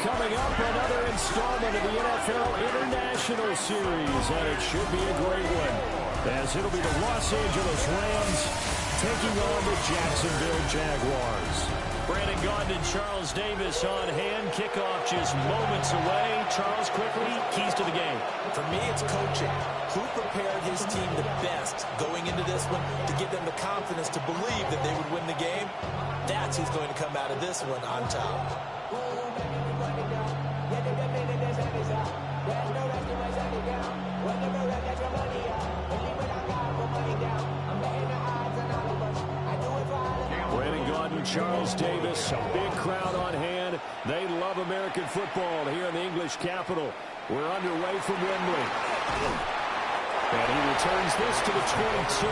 Coming up, another installment of the NFL International Series, and it should be a great one, as it'll be the Los Angeles Rams taking on the Jacksonville Jaguars. Brandon Gaudin and Charles Davis on hand. Kickoff just moments away. Charles, quickly, keys to the game. For me, it's coaching. Who prepared his team the best going into this one to give them the confidence to believe that they would win the game? That's who's going to come out of this one on top. Brandon Gaudin, Charles Davis, a big crowd on hand. They love American football here in the English capital. We're underway from Wembley. And he returns this to the 22.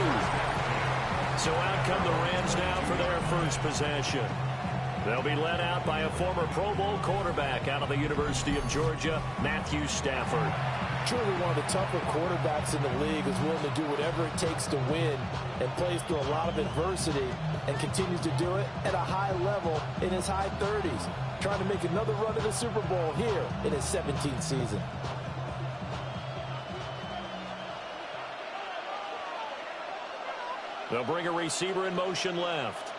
So out come the Rams now for their first possession. They'll be led out by a former Pro Bowl quarterback out of the University of Georgia, Matthew Stafford. Truly one of the tougher quarterbacks in the league, is willing to do whatever it takes to win and plays through a lot of adversity and continues to do it at a high level in his high 30s. Trying to make another run at the Super Bowl here in his 17th season. They'll bring a receiver in motion left.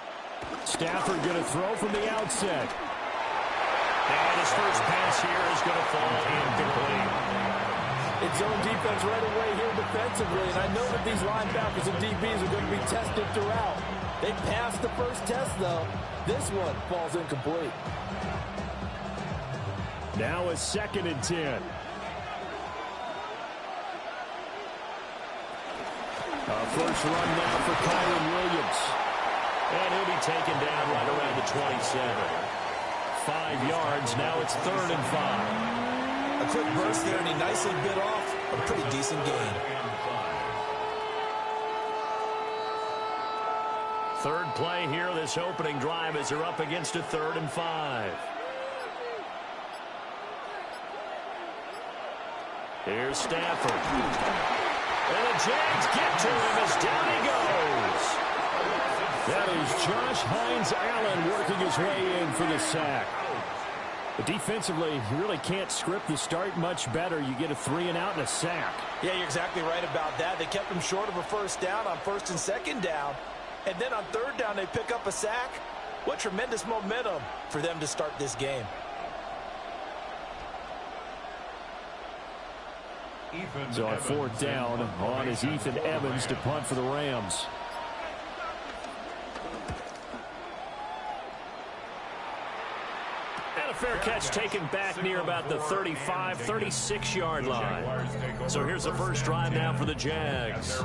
Stafford going to throw from the outset. And his first pass here is going to fall incomplete. It's zone defense right away here defensively, and I know that these linebackers and DBs are going to be tested throughout. They passed the first test, though. This one falls incomplete. Now a 2nd and 10. First run now for Kyron Williams. And he'll be taken down right around the 27. 5 yards. Now it's 3rd and 5. A quick burst there, and he nicely bit off a pretty decent gain. Third play here, this opening drive, as they're up against a 3rd and 5. Here's Stafford. And the Jags get to him as down he goes. That is Josh Hines-Allen working his way in for the sack. But defensively, you really can't script the start much better. You get a 3 and out and a sack. Yeah, you're exactly right about that. They kept him short of a first down on 1st and 2nd down. And then on 3rd down, they pick up a sack. What tremendous momentum for them to start this game. So on 4th down, on is Ethan Evans to punt for the Rams. And a fair catch taken back near about the 35, 36-yard line. So here's the first drive now for the Jags.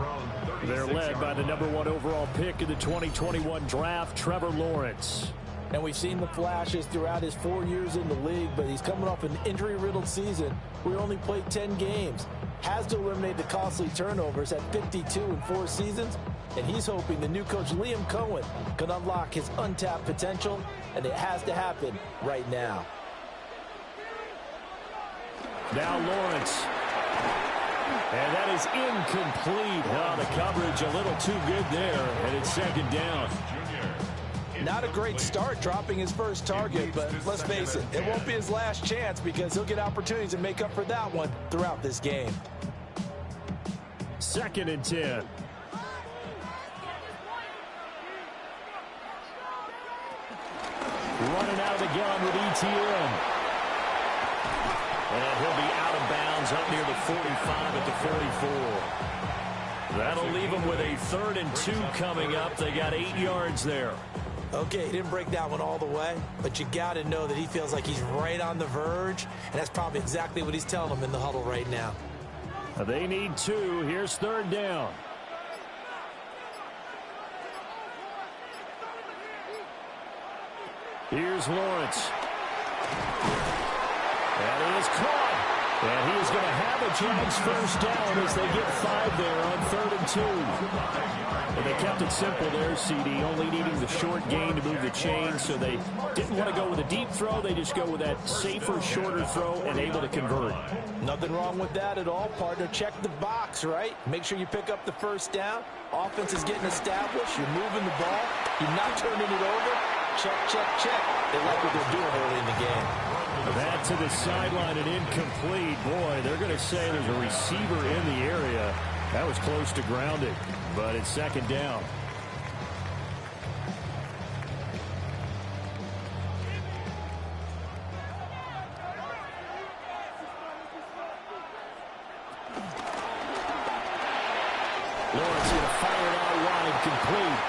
They're led by the #1 overall pick in the 2021 draft, Trevor Lawrence. And we've seen the flashes throughout his 4 years in the league, but he's coming off an injury-riddled season where he only played 10 games. Has to eliminate the costly turnovers at 52 in 4 seasons, and he's hoping the new coach Liam Cohen can unlock his untapped potential, and it has to happen right now. Now Lawrence. And that is incomplete. Oh, the coverage a little too good there, and it's 2nd down. Not a great start dropping his first target, but let's face it, it won't be his last chance because he'll get opportunities to make up for that one throughout this game. 2nd and 10. Running out of the gun with ETN. And he'll be out of bounds up near the 45 at the 44. That'll leave them with a 3rd and 2 coming up. They got 8 yards there. Okay, he didn't break that one all the way, but you got to know that he feels like he's right on the verge, and that's probably exactly what he's telling them in the huddle right now. They need 2. Here's 3rd down. Here's Lawrence. And he is caught. And he is going to have a Jags first down as they get 5 there on 3rd and 2. And they kept it simple there, CD, only needing the short gain to move the chain, so they didn't want to go with a deep throw. They just go with that safer, shorter throw and able to convert. Nothing wrong with that at all, partner. Check the box, right? Make sure you pick up the first down. Offense is getting established. You're moving the ball. You're not turning it over. Check, check, check. They like what they're doing early in the game. That to the sideline and incomplete. Boy, they're going to say there's a receiver in the area. That was close to grounding, but it's second down. Lawrence going to fire it out wide, complete.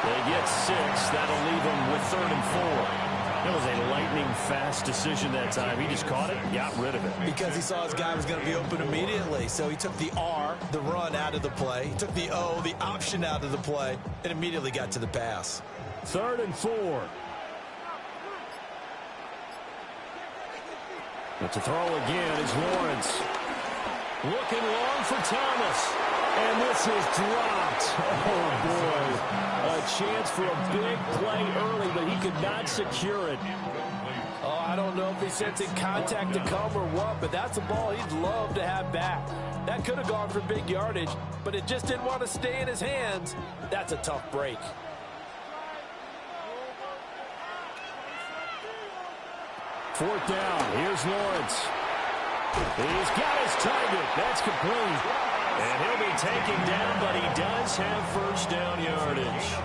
They get 6. That'll leave them with 3rd and 4. That was a lightning-fast decision that time. He just caught it and got rid of it. Because he saw his guy was going to be open immediately. So he took the R, the run, out of the play. He took the O, the option, out of the play, and immediately got to the pass. 3rd and 4. But to throw again is Lawrence. Looking long for Thomas. And this is dropped. Oh, boy. A chance for a big play early, but he could not secure it. Oh, I don't know if he's sensing contact to come or what, but that's a ball he'd love to have back. That could have gone for big yardage, but it just didn't want to stay in his hands. That's a tough break. Fourth down. Here's Lawrence. He's got his target. That's complete. And he'll be taken down, but he does have first down yardage.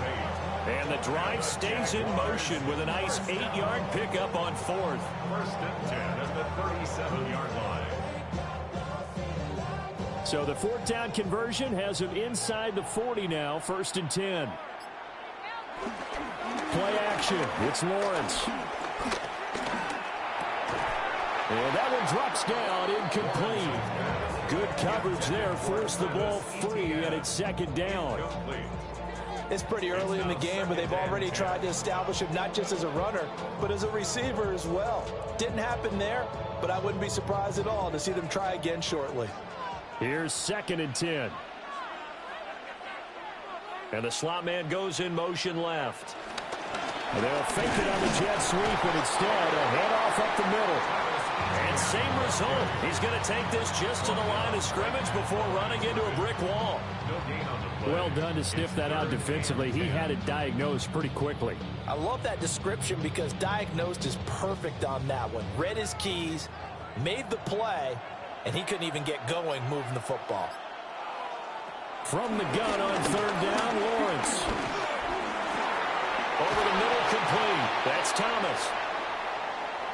And the drive stays in motion with a nice 8-yard pickup on 4th. 1st and 10 at the 37-yard line. So the 4th down conversion has him inside the 40 now, 1st and 10. Play action. It's Lawrence. And that one drops down, incomplete. Good coverage there, forced the ball free, and it's 2nd down. It's pretty early in the game, but they've already tried to establish him not just as a runner, but as a receiver as well. Didn't happen there, but I wouldn't be surprised at all to see them try again shortly. Here's 2nd and 10. And the slot man goes in motion left. And they'll fake it on the jet sweep, and instead a handoff up the middle. And same result. He's going to take this just to the line of scrimmage before running into a brick wall. Well done to sniff that out defensively. He had it diagnosed pretty quickly. I love that description because diagnosed is perfect on that one. Read his keys, made the play, and he couldn't even get going moving the football. From the gun on 3rd down, Lawrence. Over the middle, complete. That's Thomas.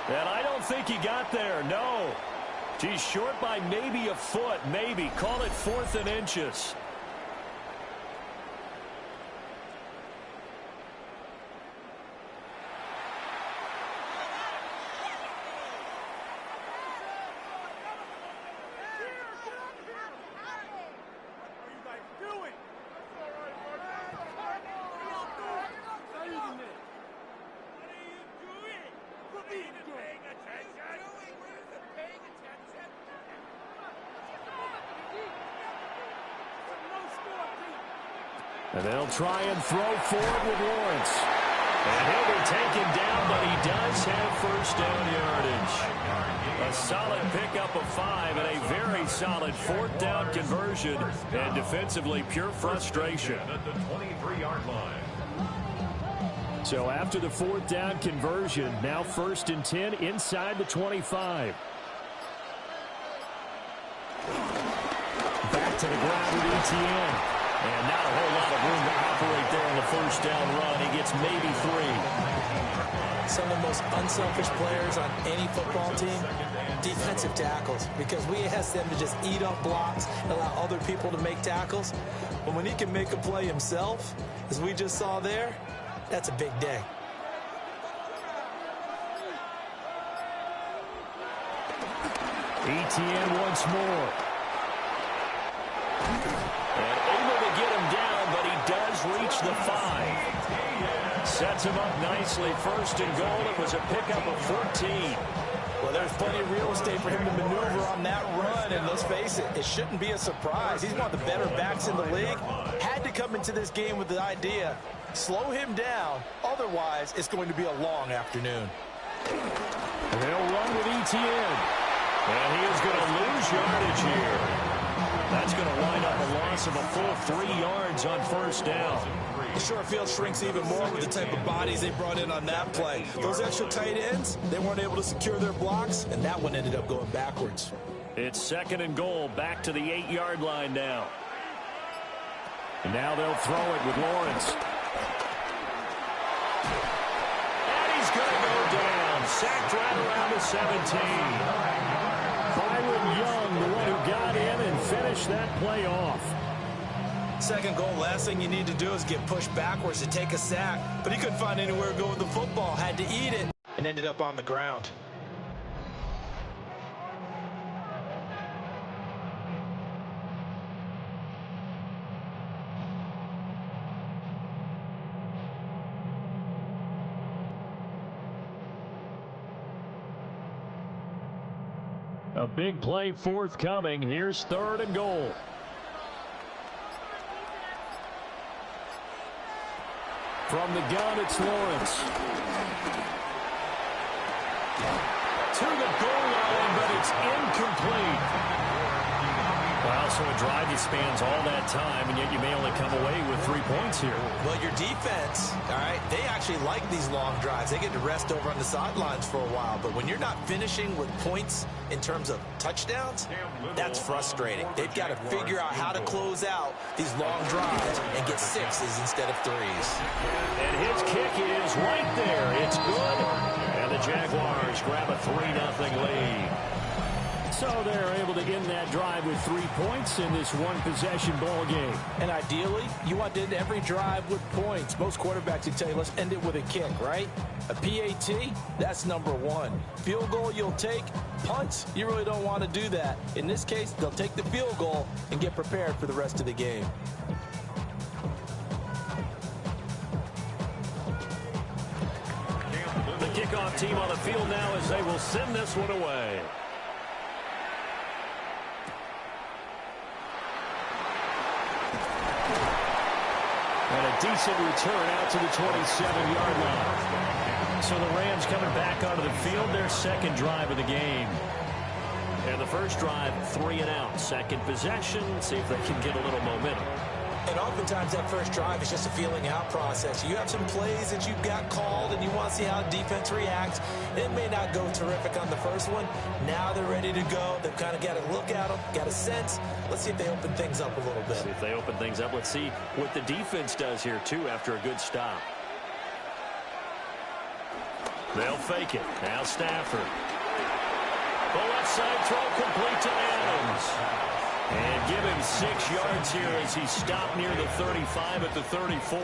And I don't think he got there, no. He's short by maybe a foot, maybe. Call it 4th and inches. And they'll try and throw forward with Lawrence. And he'll be taken down, but he does have first down yardage. A solid pickup of 5 and a very solid 4th down conversion. And defensively, pure frustration. At the 23-yard line. So after the 4th down conversion, now 1st and 10 inside the 25. Back to the ground with ETN. And not a whole lot of room to operate there on the first down run. He gets maybe 3. Some of the most unselfish players on any football team, defensive tackles, because we ask them to just eat up blocks and allow other people to make tackles. But when he can make a play himself, as we just saw there, that's a big day. ETN once more. And able to get him down, but he does reach the 5. Sets him up nicely. 1st and goal. It was a pickup of 14. Well, there's plenty of real estate for him to maneuver on that run, and let's face it, it shouldn't be a surprise. He's one of the better backs in the league. Had to come into this game with the idea, slow him down, otherwise it's going to be a long afternoon. And they'll run with ETN. And he is going to lose yardage here. That's going to wind up a loss of a full 3 yards on 1st down. The short field shrinks even more with the type of bodies they brought in on that play. Those extra tight ends, they weren't able to secure their blocks, and that one ended up going backwards. It's 2nd and goal, back to the 8-yard line now. And now they'll throw it with Lawrence. And he's going to go down. Sacked right around the 17. Byron Young, the one who got in and finished that play off. 2nd goal, last thing you need to do is get pushed backwards to take a sack. But he couldn't find anywhere to go with the football, had to eat it, and ended up on the ground. A big play forthcoming. Here's 3rd and goal. From the gun, it's Lawrence. To the goal line, but it's incomplete. Well, so a drive that spans all that time, and yet you may only come away with 3 points here. Well, your defense, all right, they actually like these long drives. They get to rest over on the sidelines for a while. But when you're not finishing with points in terms of touchdowns, that's frustrating. They've got to figure out how to close out these long drives and get 6s instead of 3s. And his kick is right there. It's good. And the Jaguars grab a 3-0 lead. So they're able to end that drive with 3 points in this one-possession ball game. And ideally, you want to end every drive with points. Most quarterbacks would tell you, let's end it with a kick, right? A PAT, that's number 1. Field goal you'll take. Punts, you really don't want to do that. In this case, they'll take the field goal and get prepared for the rest of the game. The kickoff team on the field now as they will send this one away. And a decent return out to the 27-yard line. So the Rams coming back onto the field, their 2nd drive of the game. And the first drive, 3 and out. 2nd possession, see if they can get a little momentum. And oftentimes that first drive is just a feeling out process. You have some plays that you've got called and you want to see how defense reacts. It may not go terrific on the first one. Now they're ready to go. They've kind of got to look at them, got a sense. Let's see if they open things up a little bit. See if they open things up. Let's see what the defense does here, too, after a good stop. They'll fake it. Now Stafford. The left side throw complete to Adams. And give him 6 yards here as he stopped near the 35 at the 34.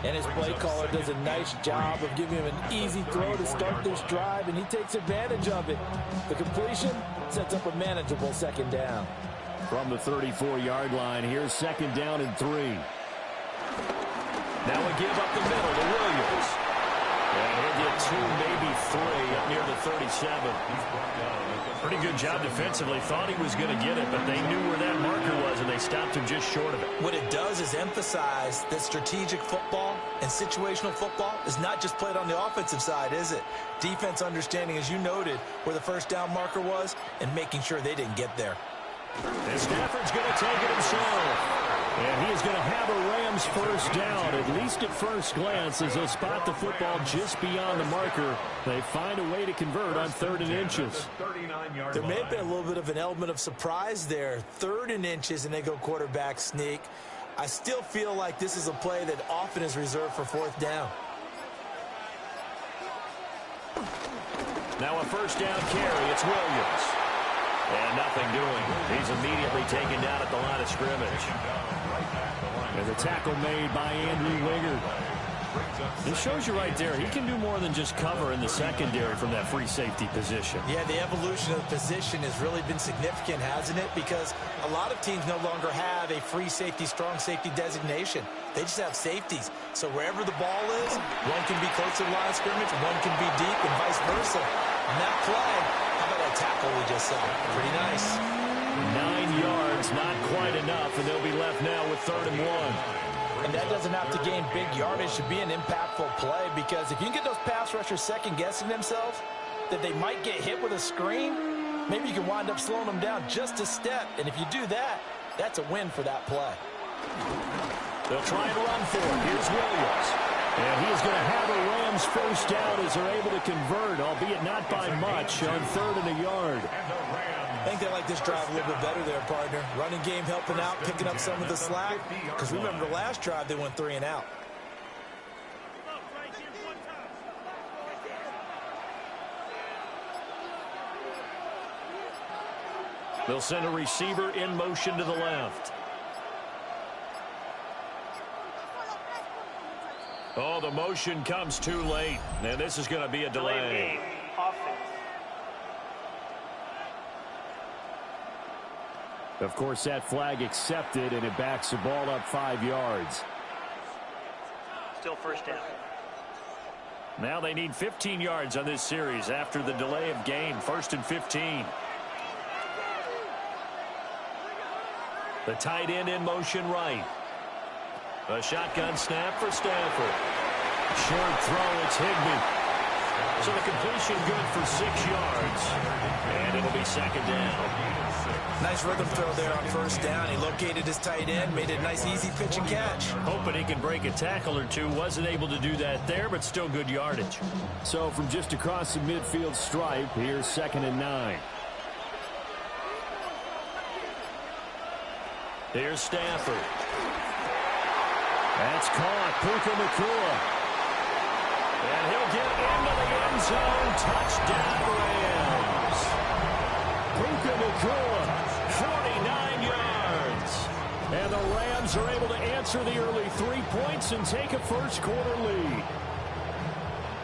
And his play caller does a nice job of giving him an easy throw to start this drive, and he takes advantage of it. The completion sets up a manageable 2nd down. From the 34-yard line, here's 2nd down and 3. Now a give up the middle to Williams. And he'll get 2, maybe 3 up near the 37. Pretty good job defensively. Thought he was going to get it, but they knew where that marker was, and they stopped him just short of it. What it does is emphasize that strategic football and situational football is not just played on the offensive side, is it? Defense understanding, as you noted, where the first down marker was and making sure they didn't get there. And Stafford's going to take it himself. And he is going to have a Rams first down, at least at first glance, as they'll spot the football just beyond the marker. They find a way to convert on 3rd and inches. There may have been a little bit of an element of surprise there. 3rd and inches, and they go quarterback sneak. I still feel like this is a play that often is reserved for 4th down. Now a first down carry. It's Williams. And nothing doing. He's immediately taken down at the line of scrimmage. And the tackle made by Andrew Wingard. This shows you right there, he can do more than just cover in the secondary from that free safety position. Yeah, the evolution of the position has really been significant, hasn't it? Because a lot of teams no longer have a free safety, strong safety designation. They just have safeties. So wherever the ball is, one can be close to the line of scrimmage, one can be deep, and vice versa. On that play, how about that tackle we just saw? Pretty nice. 9 yards, not quite enough, and they'll be left now with 3rd and 1. And that doesn't have to gain big yardage to be an impactful play, because if you can get those pass rushers second-guessing themselves, that they might get hit with a screen, maybe you can wind up slowing them down just a step. And if you do that, that's a win for that play. They'll try and run for it. Here's Williams. And he's going to have a Rams first down as they're able to convert, albeit not by much, on 3rd and a yard. I think they like this drive a little bit better there, partner. Running game helping out, picking up some of the slack. Because remember, the last drive, they went 3 and out. They'll send a receiver in motion to the left. Oh, the motion comes too late. And this is going to be a delay. Of course, that flag accepted, and it backs the ball up 5 yards. Still first down. Now they need 15 yards on this series after the delay of game. 1st and 15. The tight end in motion right. A shotgun snap for Stafford. Short throw, it's Higbee. So the completion good for 6 yards. And it'll be 2nd down. Nice rhythm throw there on 1st down. He located his tight end, made it a nice easy pitch and catch. Hoping he can break a tackle or two. Wasn't able to do that there, but still good yardage. So from just across the midfield stripe, here's 2nd and 9. Here's Stafford. That's caught. Puka Nacua. And he'll get into the end zone. Touchdown, Rams. Puka Nacua, 49 yards. And the Rams are able to answer the early 3 points and take a first-quarter lead.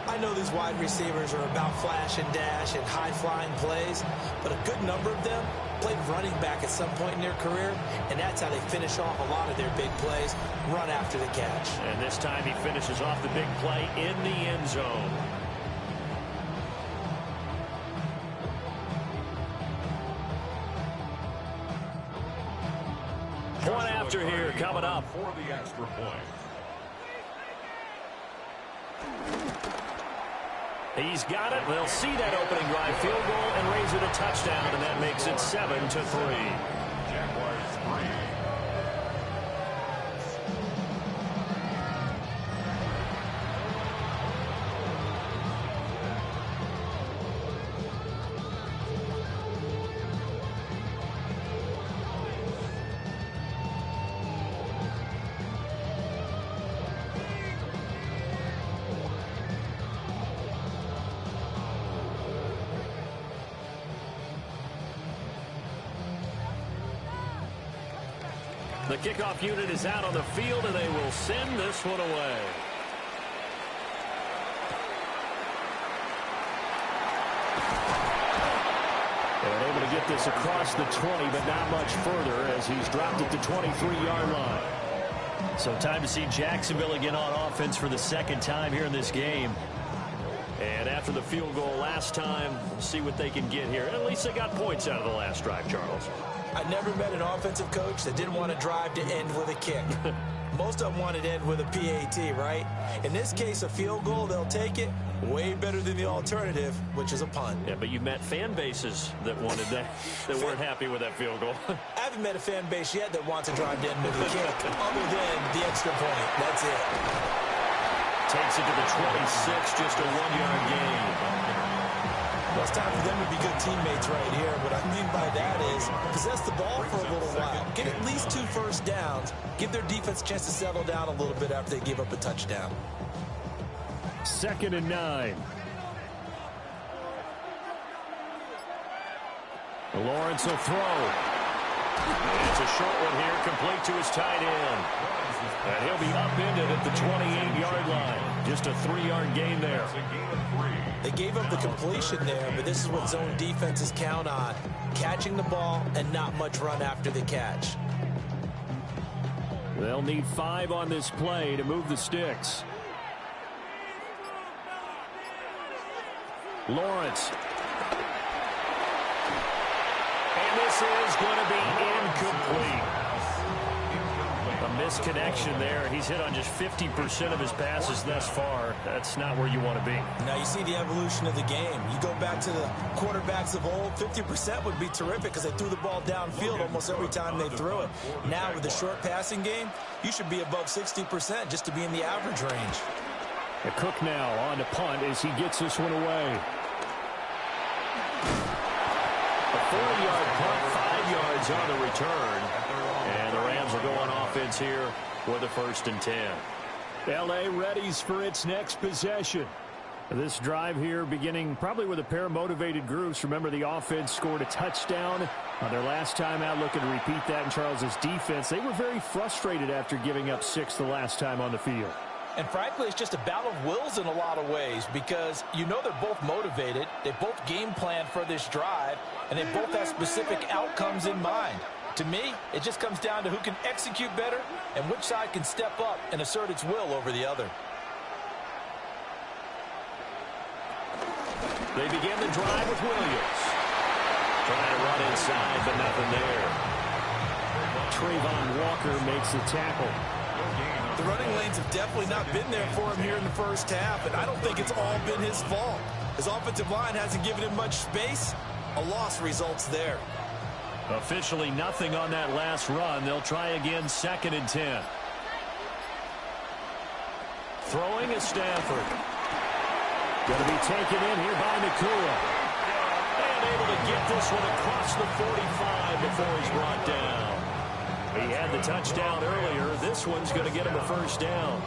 I know these wide receivers are about flash and dash and high-flying plays, but a good number of them played running back at some point in their career, and that's how they finish off a lot of their big plays, run after the catch. And this time he finishes off the big play in the end zone. Point after here coming up. For the extra point. He's got it. They'll see that opening drive field goal and raise it a touchdown, and that makes it 7-3. Jaguars 3. The kickoff unit is out on the field, and they will send this one away. And able to get this across the 20, but not much further as he's dropped it to 23-yard line. So time to see Jacksonville again on offense for the 2nd time here in this game. And after the field goal last time, we'll see what they can get here. At least they got points out of the last drive, Charles. I never met an offensive coach that didn't want to drive to end with a kick. Most of them wanted to end with a PAT, right? In this case, a field goal, they'll take it. Way better than the alternative, which is a punt. Yeah, but you've met fan bases that wanted that, that weren't happy with that field goal. I haven't met a fan base yet that wants to drive to end with a kick, other than the extra point. That's it. Takes it to the 26, just a 1-yard gain. Well, it's time for them to be good teammates right here. What I mean by that is possess the ball for a little while. Get at least 2 first downs. Give their defense a chance to settle down a little bit after they give up a touchdown. 2nd and 9. Lawrence will throw. And it's a short one here, complete to his tight end. And he'll be upended at the 28-yard line. Just a 3-yard gain there. They gave up the completion there, but this is what zone defenses count on. Catching the ball and not much run after the catch. They'll need 5 on this play to move the sticks. Lawrence. And this is going to be incomplete. A misconnection there. He's hit on just 50% of his passes thus far. That's not where you want to be. Now you see the evolution of the game. You go back to the quarterbacks of old, 50% would be terrific because they threw the ball downfield almost every time they threw it. Now with the short passing game, you should be above 60% just to be in the average range. Cook now on to punt as he gets this one away. A 40-yard punt, 5 yards on the return. And the Rams will go on offense here with a 1st and 10. L.A. readies for its next possession. This drive here beginning probably with a pair of motivated groups. Remember, the offense scored a touchdown on their last time out, looking to repeat that in Charles's defense. They were very frustrated after giving up 6 the last time on the field. And frankly, it's just a battle of wills in a lot of ways because you know they're both motivated. They both game plan for this drive, and they both have specific outcomes in mind. To me, it just comes down to who can execute better and which side can step up and assert its will over the other. They begin the drive with Williams. Trying to run inside, but nothing there. Trayvon Walker makes the tackle. The running lanes have definitely not been there for him here in the first half, and I don't think it's all been his fault. His offensive line hasn't given him much space. A loss results there. Officially nothing on that last run. They'll try again, 2nd and 10. Throwing is Stafford. Going to be taken in here by Nakua. And able to get this one across the 45 before he's brought down. He had the touchdown earlier. This one's going to get him a 1st down.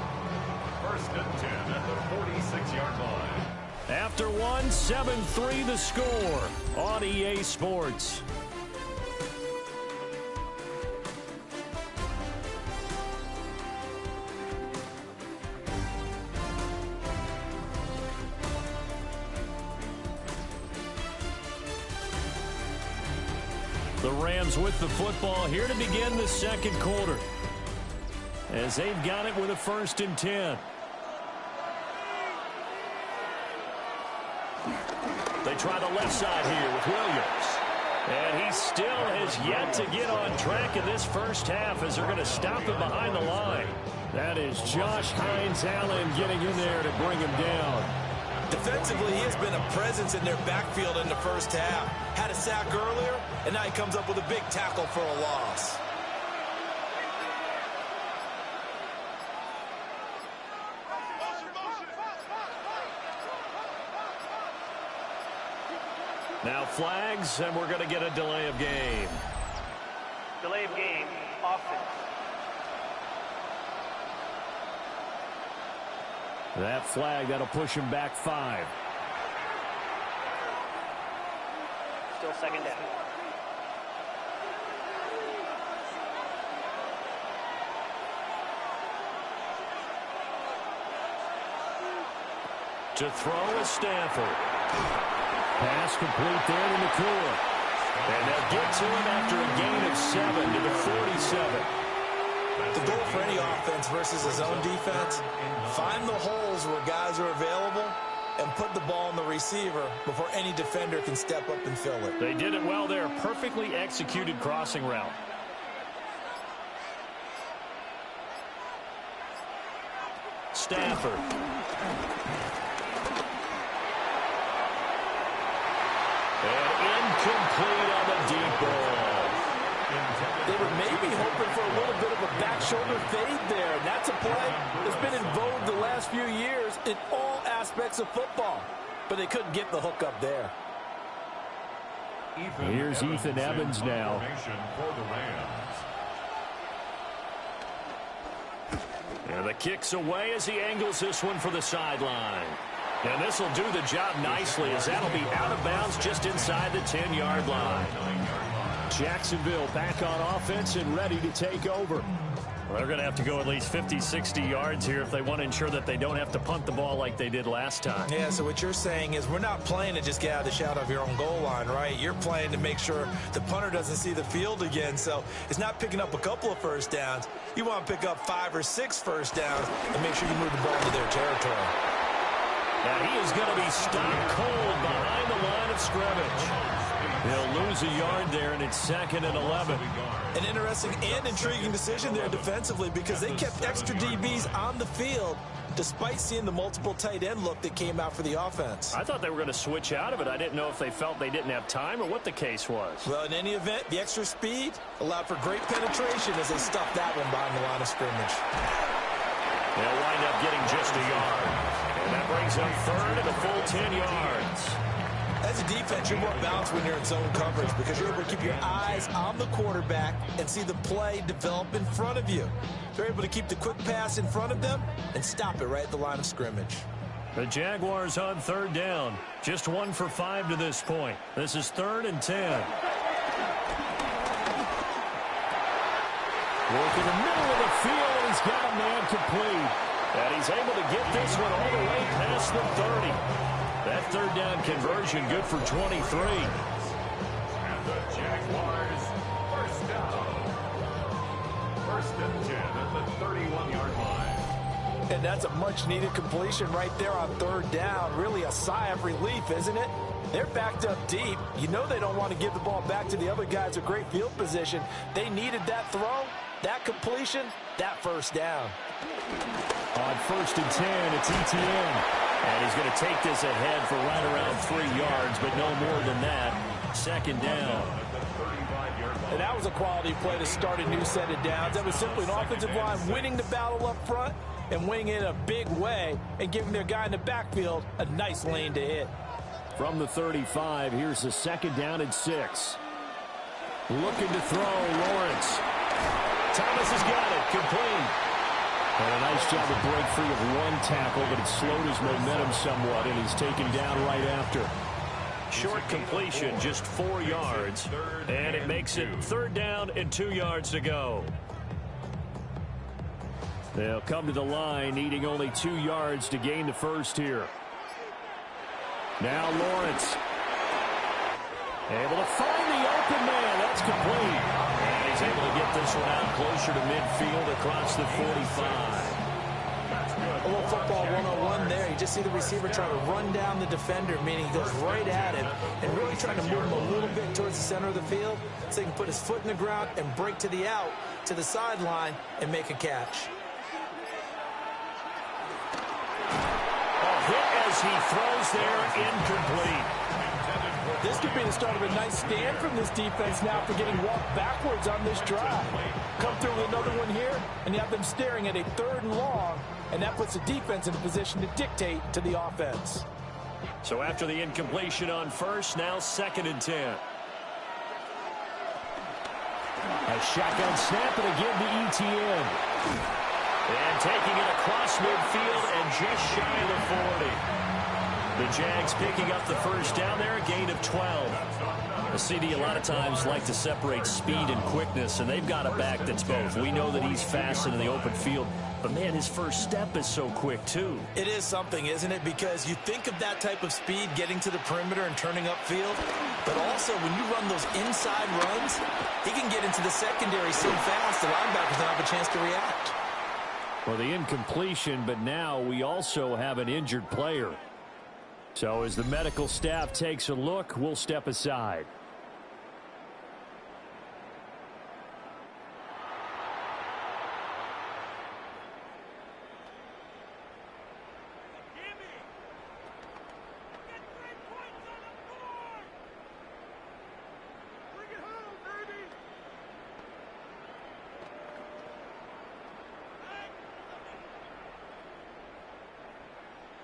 1st and 10 at the 46-yard line. After one, 7-3 the score on EA Sports. The Rams with the football here to begin the 2nd quarter, as they've got it with a 1st and 10. They try the left side here with Williams. And he still has yet to get on track in this first half as they're going to stop him behind the line. That is Josh Hines-Allen getting in there to bring him down. Defensively, he has been a presence in their backfield in the first half. Had a sack earlier, and now he comes up with a big tackle for a loss. Now flags, and we're going to get a delay of game. Delay of game, offense. That flag, that'll push him back 5. Still 2nd down. To throw is Stafford. Pass complete there to Nakua. And they'll get to him after a gain of 7 to the 47. The goal for any offense versus his own defense, find the holes where guys are available and put the ball in the receiver before any defender can step up and fill it. They did it well there. Perfectly executed crossing route. Stafford. And incomplete on the deep ball. They were maybe hoping for a little bit of a back shoulder fade there. And that's a play that's been in vogue the last few years in all aspects of football. But they couldn't get the hook up there. Here's Ethan Evans now. For the Rams. And the kick's away as he angles this one for the sideline. And this will do the job nicely as that'll be out of bounds just inside the 10-yard line. Jacksonville back on offense and ready to take over. Well, they're going to have to go at least 50, 60 yards here if they want to ensure that they don't have to punt the ball like they did last time. Yeah, so what you're saying is we're not playing to just get out of the shadow of your own goal line, right? You're playing to make sure the punter doesn't see the field again. So it's not picking up a couple of first downs. You want to pick up 5 or 6 first downs and make sure you move the ball into their territory. And he is going to be stopped cold behind the line of scrimmage. They'll lose a yard there, and it's 2nd and 11. An interesting and intriguing decision there defensively because they kept extra DBs on the field despite seeing the multiple tight end look that came out for the offense. I thought they were going to switch out of it. I didn't know if they felt they didn't have time or what the case was. Well, in any event, the extra speed allowed for great penetration as they stuffed that one behind the line of scrimmage. They'll wind up getting just a yard. And that brings up 3rd and a full 10 yards. As a defense, you're more balanced when you're in zone coverage because you're able to keep your eyes on the quarterback and see the play develop in front of you. They're able to keep the quick pass in front of them and stop it right at the line of scrimmage. The Jaguars on 3rd down. Just 1 for 5 to this point. This is 3rd and 10. Work in the middle of the field, and he's got a man complete. And he's able to get this one all the way past the 30. That 3rd down conversion good for 23. And the Jaguars, first down. 1st and 10 at the 31-yard line. And that's a much-needed completion right there on 3rd down. Really a sigh of relief, isn't it? They're backed up deep. You know they don't want to give the ball back to the other guys with great field position. They needed that throw, that completion, that 1st down. On 1st and 10, it's Etienne. And he's going to take this ahead for right around 3 yards, but no more than that. 2nd down. And that was a quality play to start a new set of downs. That was simply an offensive line winning the battle up front and winning it in a big way and giving their guy in the backfield a nice lane to hit. From the 35, here's the 2nd down and 6. Looking to throw, Lawrence. Thomas has got it, complete. And a nice job to break free of 1 tackle, but it slowed his momentum somewhat, and he's taken down right after. Short completion, just 4 yards, and it makes it 3rd down and 2 yards to go. They'll come to the line, needing only 2 yards to gain the first here. Now Lawrence. Able to find the open man. That's complete. And he's able to get this one out closer to midfield across the 45. A little football 101 there. You just see the receiver trying to run down the defender, meaning he goes right at him and really trying to move him a little bit towards the center of the field so he can put his foot in the ground and break to the out, to the sideline, and make a catch. Hit as he throws there, incomplete. This could be the start of a nice stand from this defense now for getting walked backwards on this drive. Come through with another one here, and you have them staring at a 3rd and long, and that puts the defense in a position to dictate to the offense. So after the incompletion on 1st, now 2nd and 10. A shotgun snap, and again to Etienne. And taking it across midfield and just shy of the 40. The Jags picking up the first down there, a gain of 12. The CD a lot of times like to separate speed and quickness, and they've got a back that's both. We know that he's fast into the open field, but, man, his first step is so quick, too. It is something, isn't it? Because you think of that type of speed getting to the perimeter and turning upfield, but also when you run those inside runs, he can get into the secondary so fast the linebackers don't have a chance to react. Well, the incompletion, but now we also have an injured player. So as the medical staff takes a look, we'll step aside.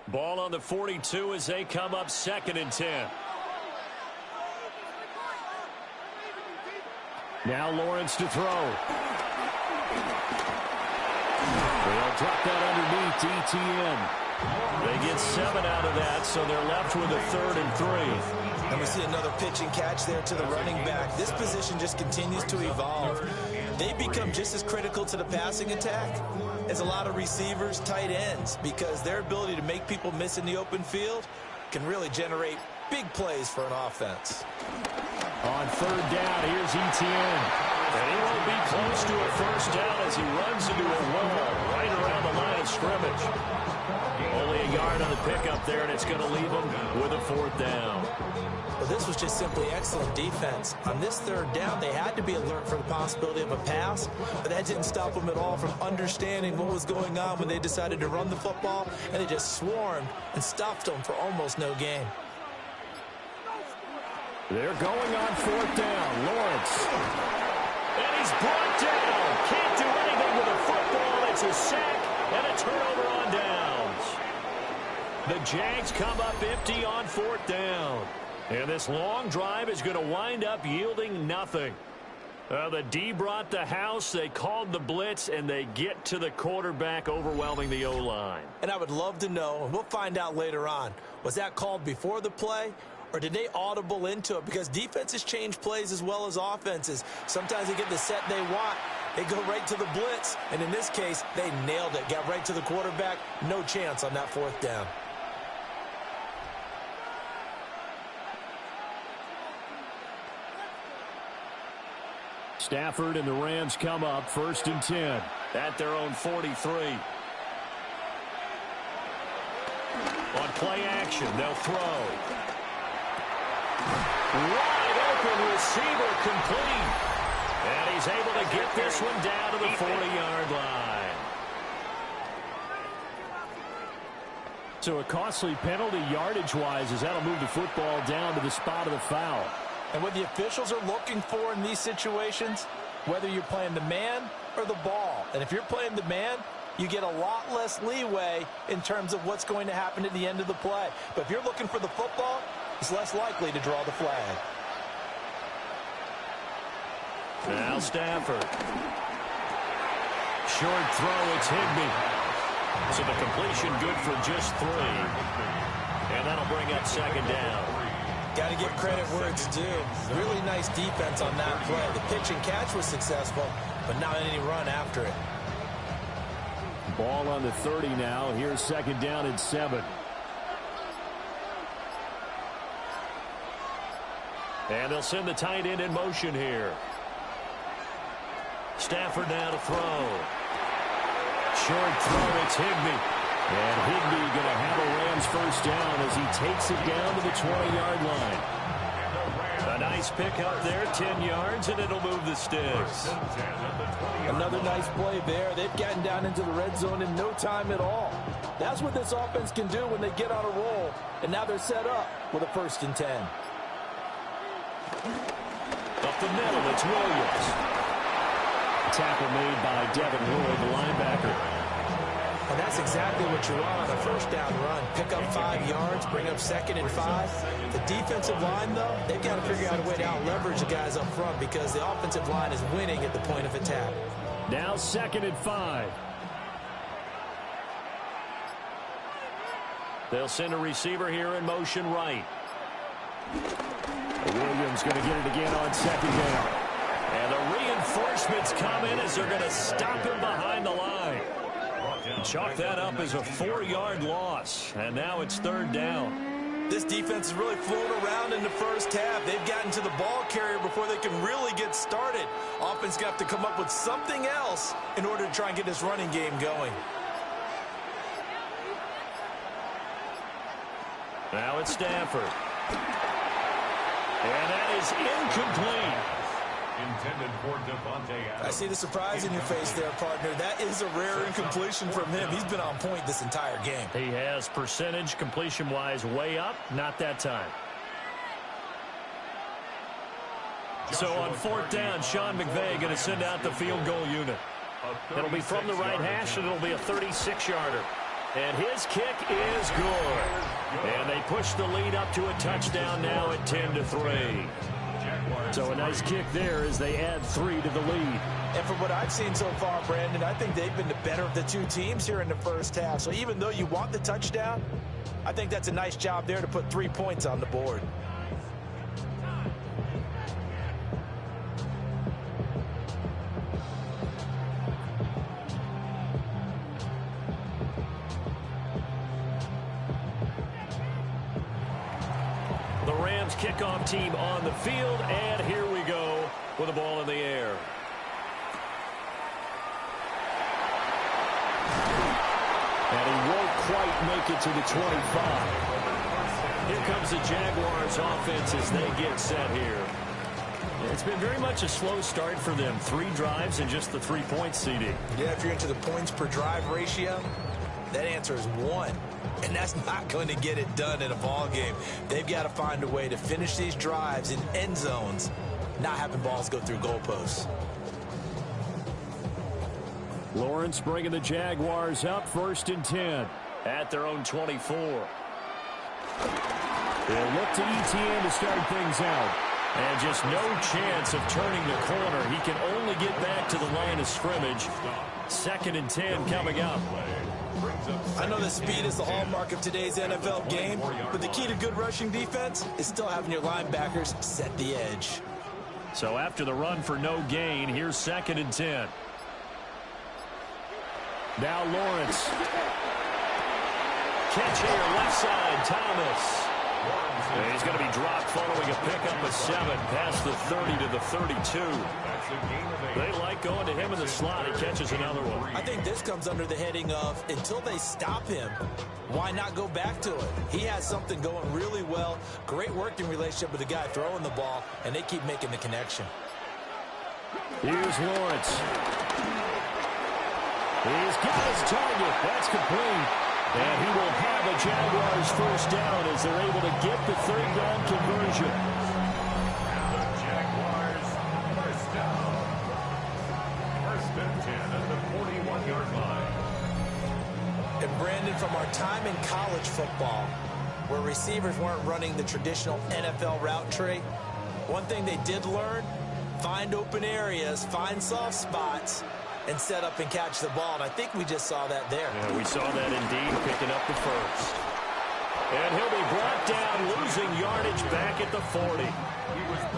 Ball on the 42 as they come up 2nd and 10. Now Lawrence to throw. They'll drop that underneath to Etienne. They get 7 out of that, so they're left with a 3rd and 3. And we see another pitch and catch there to the running back. This position just continues to evolve. They become just as critical to the passing attack as a lot of receivers, tight ends, because their ability to make people miss in the open field can really generate big plays for an offense. On 3rd down, here's Etienne. And he won't be close to a first down as he runs into a wall right around the line of scrimmage. Only a yard on the pickup there, and it's going to leave him with a 4th down. Well, this was just simply excellent defense. On this third down, they had to be alert for the possibility of a pass, but that didn't stop them at all from understanding what was going on when they decided to run the football, and they just swarmed and stuffed them for almost no gain. They're going on fourth down. Lawrence. And he's brought down. Can't do anything with the football. It's a sack and a turnover on downs. The Jags come up empty on fourth down. And this long drive is going to wind up yielding nothing. The D brought the house, they called the blitz, and they get to the quarterback, overwhelming the O-line. And I would love to know, and we'll find out later on, was that called before the play, or did they audible into it? Because defenses change plays as well as offenses. Sometimes they get the set they want. They go right to the blitz, and in this case, they nailed it. Got right to the quarterback. No chance on that fourth down. Stafford and the Rams come up first and 10 at their own 43. On play action, they'll throw. Wide open receiver complete. And he's able to get this one down to the 40-yard line. So a costly penalty yardage-wise as that'll move the football down to the spot of the foul. And what the officials are looking for in these situations, whether you're playing the man or the ball. And if you're playing the man, you get a lot less leeway in terms of what's going to happen at the end of the play. But if you're looking for the football, it's less likely to draw the flag. Now Stafford. Short throw, it's Higbee. So the completion good for just 3. And that'll bring up second down. Got to give credit where it's due. Really nice defense on that play. The pitch and catch was successful, but not any run after it. Ball on the 30 now. Here's second down and 7. And they'll send the tight end in motion here. Stafford now to throw. Short throw, it's Higbee. And Higbee going to have a Rams first down as he takes it down to the 20-yard line. A nice pick up there, 10 yards, and it'll move the sticks. Another nice play there. They've gotten down into the red zone in no time at all. That's what this offense can do when they get on a roll. And now they're set up with a first and 10. Up the middle, it's Williams. Tackle made by Devin Lloyd, the linebacker. And that's exactly what you want on a first down run. Pick up 5 yards, bring up second and 5. The defensive line, though, they've got to figure out a way to out-leverage the guys up front because the offensive line is winning at the point of attack. Now second and 5. They'll send a receiver here in motion right. Williams going to get it again on second down. And the reinforcements come in as they're going to stop him behind the line. Chalk that up as a 4-yard loss. And now it's third down. This defense has really flown around in the first half. They've gotten to the ball carrier before they can really get started. Offense got to come up with something else in order to try and get this running game going. Now it's Stafford. And that is incomplete. Intended for Devontae Adams. I see the surprise in your face there, partner. That is a rare incompletion from him. He's been on point this entire game. He has percentage completion-wise way up. Not that time. So on fourth down, Sean McVay going to send out the field goal unit. It'll be from the right hash, and it'll be a 36-yarder. And his kick is good. And they push the lead up to a touchdown now at 10-3. So a nice kick there as they add 3 to the lead. And from what I've seen so far, Brandon, I think they've been the better of the two teams here in the first half. So even though you want the touchdown, I think that's a nice job there to put 3 points on the board. The Rams kickoff team on the field, and here we go with the ball in the air. And he won't quite make it to the 25. Here comes the Jaguars offense as they get set here. It's been very much a slow start for them. 3 drives and just the 3 points, CD. Yeah, if you're into the points per drive ratio, that answer is 1. And that's not going to get it done in a ball game. They've got to find a way to finish these drives in end zones, not having balls go through goalposts. Lawrence bringing the Jaguars up 1st and 10 at their own 24. They'll look to ETN to start things out. And just no chance of turning the corner. He can only get back to the line of scrimmage. 2nd and 10 coming up. I know that speed is the hallmark of today's NFL game, but the key to good rushing defense is still having your linebackers set the edge. So after the run for no gain, here's 2nd and 10. Now Lawrence. Catch here, left side, Thomas. And he's going to be dropped following a pickup of 7 past the 30 to the 32. They like going to him in the slot. He catches another one. I think this comes under the heading of until they stop him, why not go back to it? He has something going really well. Great working relationship with the guy throwing the ball, and they keep making the connection. Here's Lawrence. He's got his target. That's complete. And he will have a Jaguars 1st down as they're able to get the 3rd down conversion. And the Jaguars 1st down. 1st and 10 at the 41-yard line. And Brandon, from our time in college football, where receivers weren't running the traditional NFL route tree, one thing they did learn, find open areas, find soft spots, and set up and catch the ball. And I think we just saw that there. Yeah, we saw that indeed, picking up the 1st. And he'll be brought down, losing yardage back at the 40.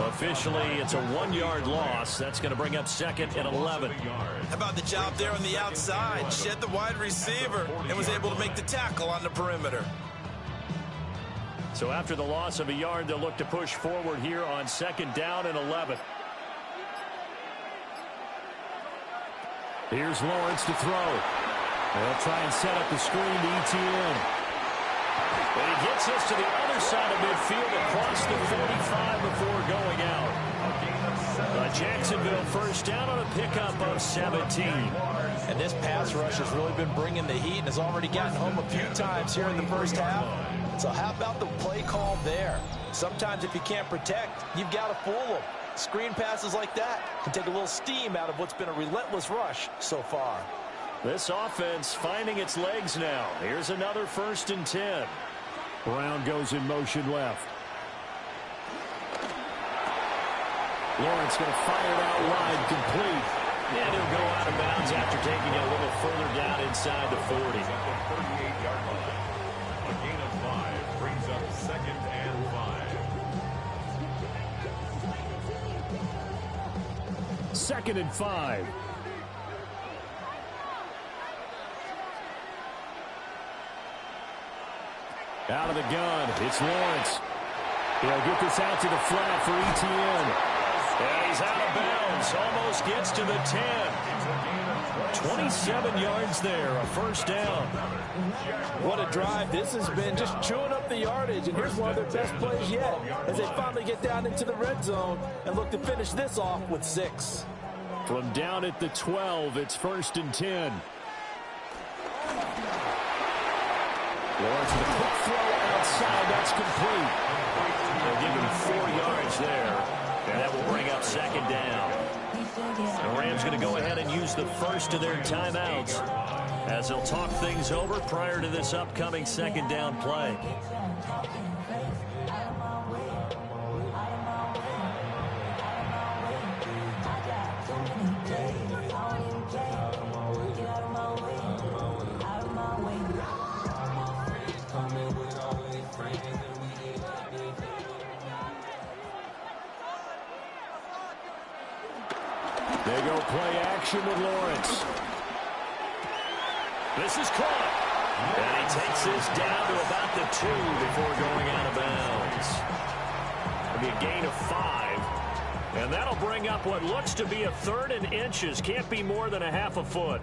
Officially, it's a 1-yard loss. That's going to bring up 2nd and 11. How about the job there on the outside? Shed the wide receiver and was able to make the tackle on the perimeter. So after the loss of a yard, they'll look to push forward here on 2nd down and 11. Here's Lawrence to throw. They'll try and set up the screen to ETN. And he gets us to the other side of midfield across the 45 before going out. Jacksonville 1st down on a pickup of 17. And this pass rush has really been bringing the heat and has already gotten home a few times here in the 1st half. So how about the play call there? Sometimes if you can't protect, you've got to fool them. Screen passes like that can take a little steam out of what's been a relentless rush so far. This offense finding its legs now. Here's another 1st and 10. Brown goes in motion left. Lawrence going to fire it out wide, complete. And he'll go out of bounds after taking it a little further down inside the 40. 38-yard line. A gain of 5 brings up 2nd and 5. 2nd and 5. Out of the gun, it's Lawrence. He'll get this out to the flat for ETN. And he's out of bounds, almost gets to the 10. 27 yards there, a 1st down. What a drive. This has been just chewing up the yardage, and here's one of their best plays yet as they finally get down into the red zone and look to finish this off with 6. From down at the 12, it's 1st and 10. Lawrence with a quick throw outside. That's complete. They'll give him 4 yards there, and that will bring up 2nd down. The Rams going to go ahead and use the first of their timeouts as they'll talk things over prior to this upcoming 2nd down play. They go play action with Lawrence. This is caught. And he takes this down to about the 2 before going out of bounds. It'll be a gain of 5. And that'll bring up what looks to be a 3rd and inches. Can't be more than a half a foot.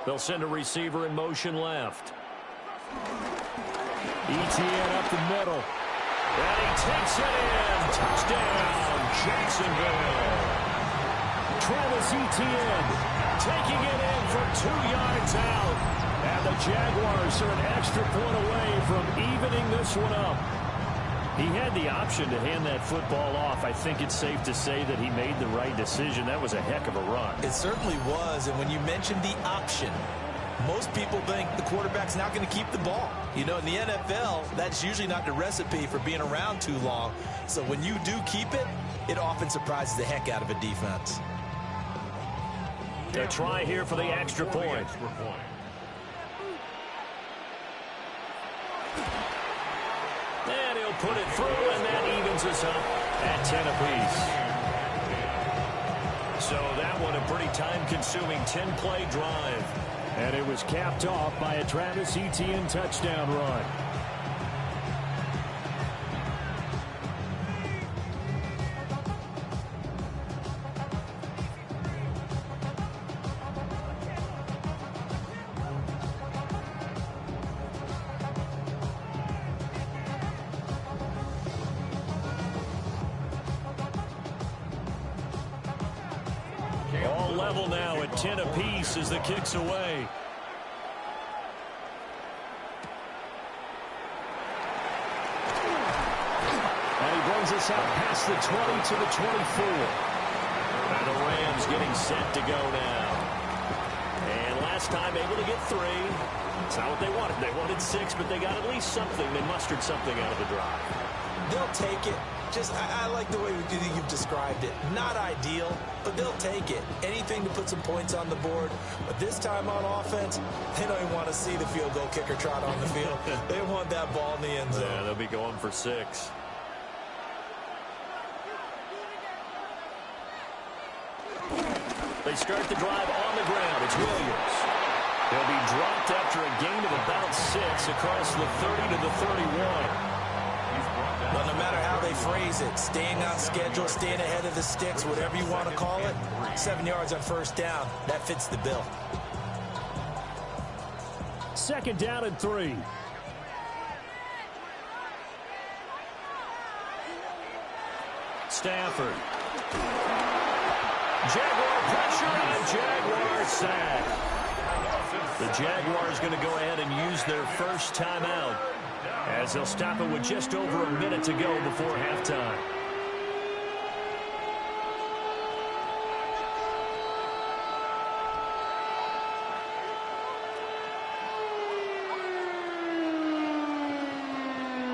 They'll send a receiver in motion left. ETN up the middle. And he takes it in. Touchdown, Jacksonville. Travis Etienne taking it in from 2 yards out. And the Jaguars are an extra point away from evening this one up. He had the option to hand that football off. I think it's safe to say that he made the right decision. That was a heck of a run. It certainly was. And when you mentioned the option, most people think the quarterback's not going to keep the ball. You know, in the NFL, that's usually not the recipe for being around too long. So when you do keep it, it often surprises the heck out of a defense. A try here for the extra point. And he'll put it through, and that evens us up at 10 apiece. So that one a pretty time-consuming 10-play drive. And it was capped off by a Travis Etienne touchdown run. All level now at 10 apiece as the kick's away. And he brings us out past the 20 to the 24. And the Rams getting set to go now. And last time able to get 3. It's not what they wanted. They wanted 6, but they got at least something. They mustered something out of the drive. They'll take it. Just, I like the way you've described it. Not ideal, but they'll take it. Anything to put some points on the board. But this time on offense, they don't even want to see the field goal kicker trot on the field. They want that ball in the end zone. Yeah, they'll be going for 6. They start the drive on the ground. It's Williams. He'll be dropped after a gain of about 6 across the 30 to the 31. Well, no matter how they phrase it, staying on schedule, staying ahead of the sticks, whatever you want to call it, 7 yards on first down, that fits the bill. 2nd down and 3. Stafford. Jaguar pressure and Jaguar sack. The Jaguars going to go ahead and use their first timeout, as they'll stop it with just over a minute to go before halftime.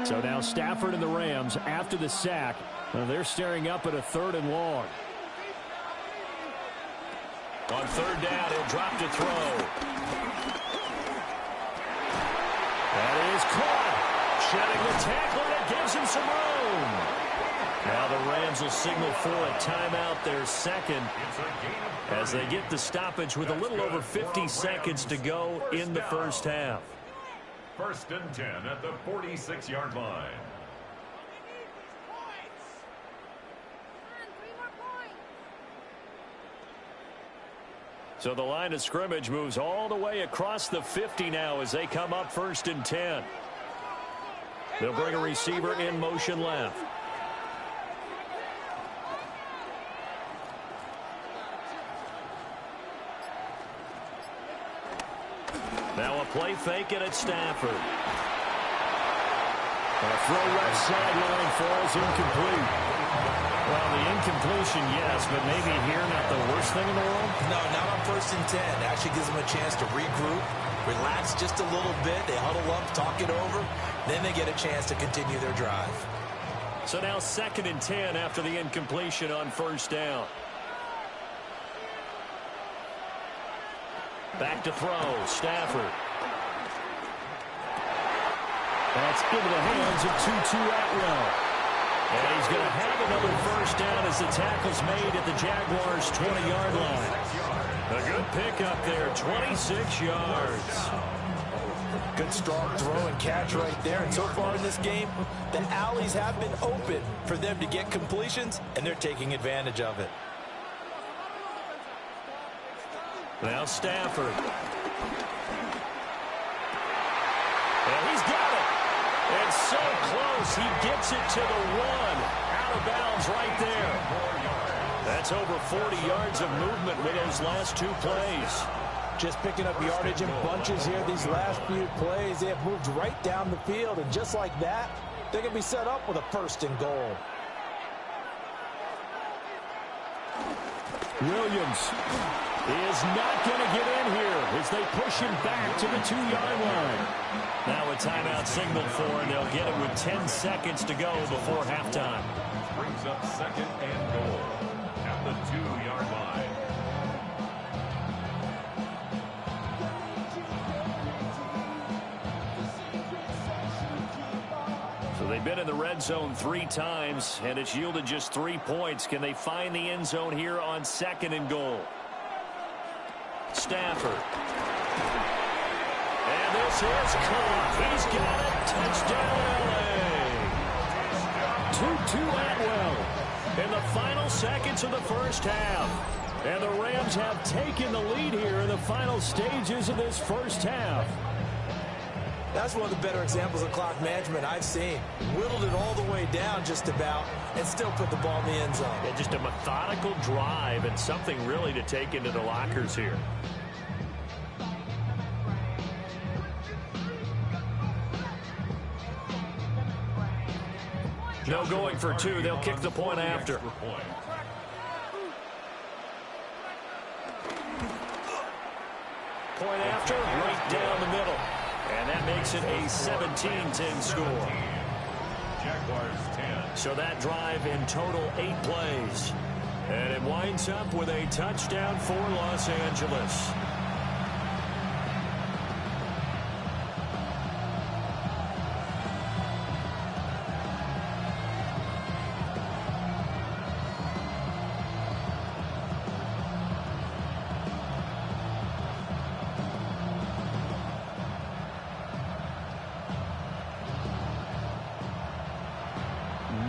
So now Stafford and the Rams, after the sack, they're staring up at a 3rd and long. On 3rd down, he'll drop to throw. That is caught. Shedding the tackle, and it gives him some room. Now the Rams will signal for a timeout, their second, as they get the stoppage with a little over 50 seconds to go in the first half. 1st and 10 at the 46-yard line. So the line of scrimmage moves all the way across the 50 now as they come up 1st and 10. They'll bring a receiver in motion left. Now a play fake, and it's Stafford. A throw left sideline falls incomplete. Well, the incompletion, yes, but maybe here not the worst thing in the world? No, not on 1st and 10. Actually gives them a chance to regroup, relax just a little bit. They huddle up, talk it over. Then they get a chance to continue their drive. So now 2nd and 10 after the incompletion on 1st down. Back to throw, Stafford. That's into the hands of Tutu Atwell. And he's going to have another 1st down as the tackle's made at the Jaguars' 20-yard line. A good pickup there, 26 yards. Good strong throw and catch right there. And so far in this game, the alleys have been open for them to get completions, and they're taking advantage of it. Now Stafford. He gets it to the 1. Out of bounds right there. That's over 40 yards of movement with those last 2 plays. Just picking up yardage in bunches here these last few plays. They have moved right down the field, and just like that, they can be set up with a 1st and goal. Williams is not going to get in here as they push him back to the 2-yard line. Now a timeout signaled for, and they'll get it with 10 seconds to go before halftime. Brings up 2nd and goal at the 2-yard line. So they've been in the red zone 3 times, and it's yielded just 3 points. Can they find the end zone here on 2nd and goal? Stafford. And this is caught. He's got it. Touchdown, LA. 2-2 Atwell in the final seconds of the first half. And the Rams have taken the lead here in the final stages of this first half. That's one of the better examples of clock management I've seen. Whittled it all the way down just about and still put the ball in the end zone. Yeah, just a methodical drive and something really to take into the lockers here. No going for 2. They'll kick the point after. Point after, right down the middle. And that makes it a 17-10 score. Jaguars 10. So that drive in total 8 plays. And it winds up with a touchdown for Los Angeles.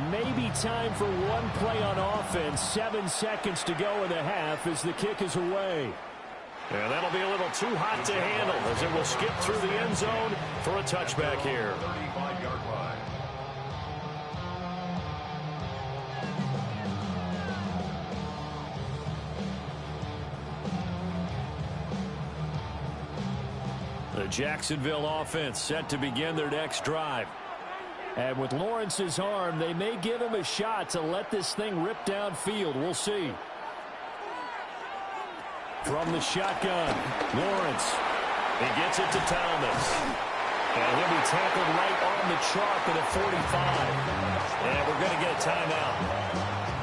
Maybe time for one play on offense. 7 seconds to go in the half as the kick is away. And that'll be a little too hot to handle as it will skip through the end zone for a touchback here. 35-yard line. The Jacksonville offense set to begin their next drive. And with Lawrence's arm, they may give him a shot to let this thing rip downfield. We'll see. From the shotgun, Lawrence. He gets it to Thomas. And he'll be tackled right on the chalk at the 45. And we're going to get a timeout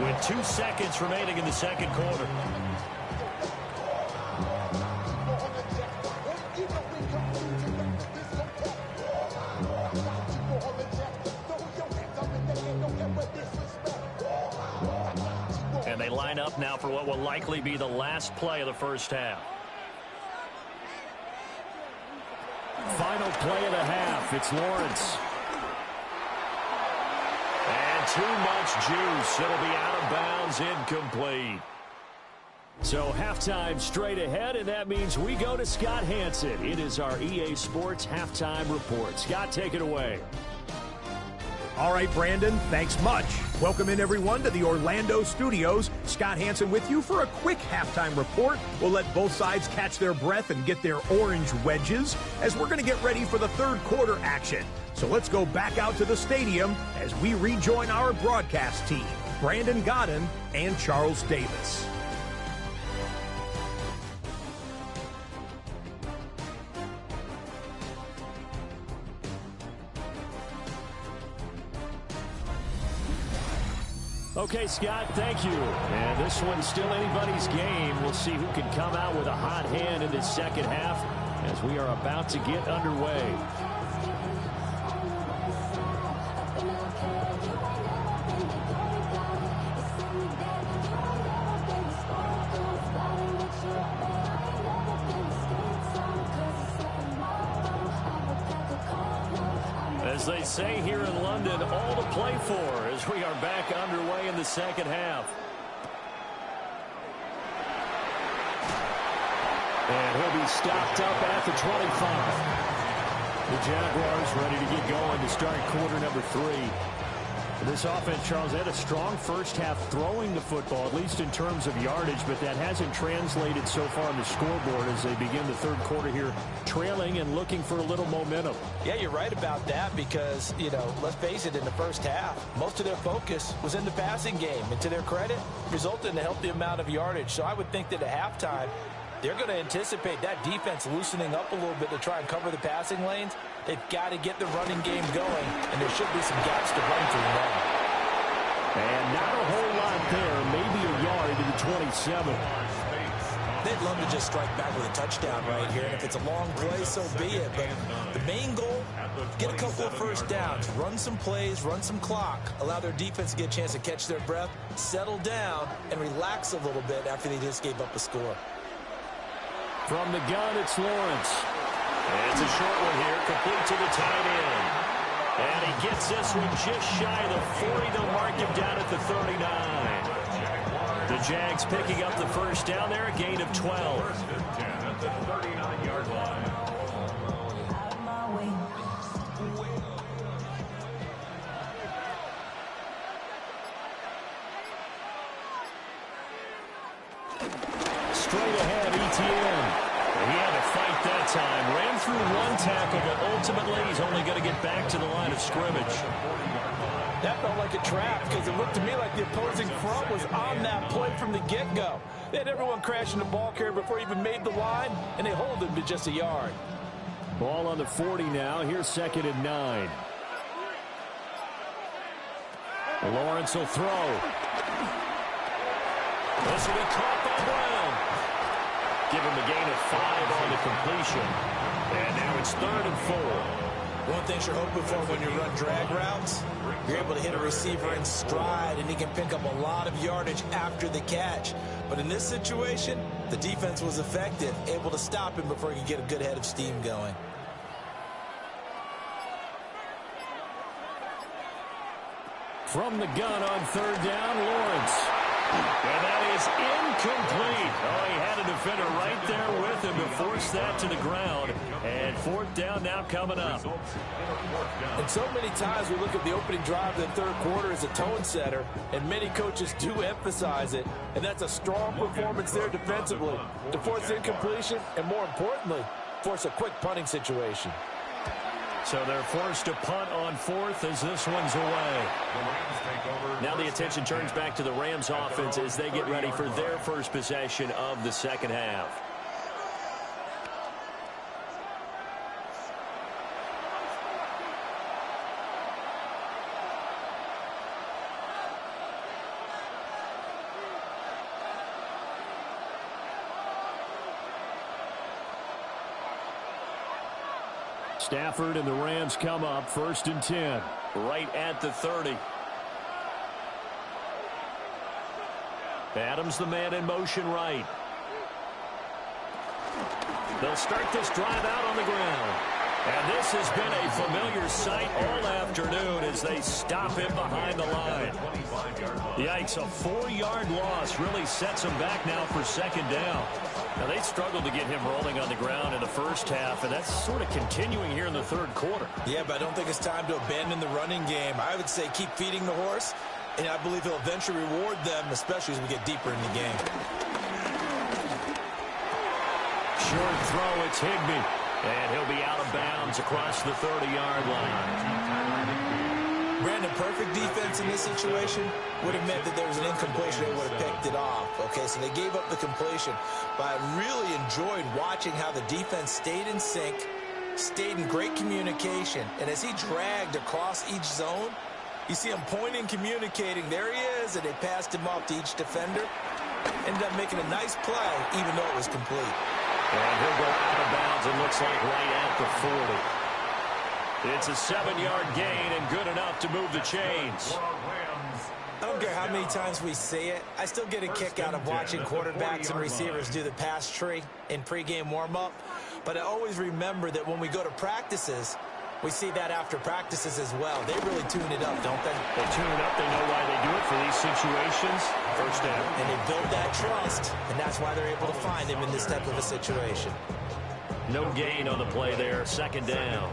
with 2 seconds remaining in the second quarter. And they line up now for what will likely be the last play of the first half. Final play of the half. It's Lawrence. And too much juice. It'll be out of bounds, incomplete. So halftime straight ahead, and that means we go to Scott Hansen. It is our EA Sports halftime report. Scott, take it away. All right, Brandon, thanks much. Welcome in, everyone, to the Orlando studios. Scott Hansen with you for a quick halftime report. We'll let both sides catch their breath and get their orange wedges as we're going to get ready for the third quarter action. So let's go back out to the stadium as we rejoin our broadcast team, Brandon Godden and Charles Davis. Okay, Scott, thank you. And this one's still anybody's game. We'll see who can come out with a hot hand in this second half as we are about to get underway. As they say here in London, all to play for as we are back underway in the second half. And he'll be stopped up at the 25. The Jaguars ready to get going to start quarter number 3. This offense, Charles, had a strong first half throwing the football, at least in terms of yardage, but that hasn't translated so far on the scoreboard as they begin the third quarter here, trailing and looking for a little momentum. Yeah, you're right about that because, let's face it, in the first half, most of their focus was in the passing game. And to their credit, resulted in a healthy amount of yardage. So I would think that at halftime, they're going to anticipate that defense loosening up a little bit to try and cover the passing lanes. They've got to get the running game going, and there should be some gaps to run through now. And not a whole lot there, maybe a yard to the 27. They'd love to just strike back with a touchdown right here, and if it's a long play, so be it. But the main goal, get a couple of first downs, run some plays, run some clock, allow their defense to get a chance to catch their breath, settle down, and relax a little bit after they just gave up a score. From the gun, it's Lawrence. And it's a short one here, complete to the tight end. And he gets this one just shy of the 40. They'll mark him down at the 39. The Jags picking up the first down there, a gain of 12. First and 10 at the 39-yard line. Straight ahead, ETN. He had to fight that time. Ran through one tackle, but ultimately he's only going to get back to the line of scrimmage. That felt like a trap because it looked to me like the opposing front was on that play from the get-go. They had everyone crashing the ball carrier before he even made the line, and they hold him to just a yard. Ball on the 40 now. Here's 2nd and 9. Lawrence will throw. This will be caught by Brown. Give him a gain of 5 on the completion. And now it's 3rd and 4. One thing you're hoping for when you run drag routes, you're able to hit a receiver in stride, and he can pick up a lot of yardage after the catch. But in this situation, the defense was effective, able to stop him before he could get a good head of steam going. From the gun on 3rd down, Lawrence. And that is incomplete. Oh, he had a defender right there with him to force that to the ground. And 4th down now coming up. And so many times we look at the opening drive of the third quarter as a tone setter, and many coaches do emphasize it. And that's a strong performance there defensively to force incompletion and, more importantly, force a quick punting situation. So they're forced to punt on 4th as this one's away. Now the attention turns back to the Rams offense as they get ready for their first possession of the second half. Stafford and the Rams come up 1st and 10, right at the 30. Adams, the man in motion right. They'll start this drive out on the ground. And this has been a familiar sight all afternoon as they stop him behind the line. Yikes, a 4-yard loss really sets him back now for 2nd down. Now, they struggled to get him rolling on the ground in the first half, and that's sort of continuing here in the third quarter. Yeah, but I don't think it's time to abandon the running game. I would say keep feeding the horse, and I believe he'll eventually reward them, especially as we get deeper in the game. Short throw, it's Higbee. And he'll be out of bounds across the 30-yard line. Brandon, perfect defense in this situation would have meant that there was an incompletion and would have picked it off. Okay, so they gave up the completion. But I really enjoyed watching how the defense stayed in sync, stayed in great communication. And as he dragged across each zone, you see him pointing, communicating. There he is, and they passed him off to each defender. Ended up making a nice play, even though it was complete. And he'll go out of bounds and looks like right at the 40. It's a 7-yard gain and good enough to move the chains. I don't care how many times we see it. I still get a kick out of watching quarterbacks and receivers do the pass tree in pregame warm-up. But I always remember that when we go to practices, we see that after practices as well. They really tune it up, don't they? They tune it up. They know why they do it for these situations. First down. And they build that trust, and that's why they're able to find him in this type of a situation. No gain on the play there. 2nd down.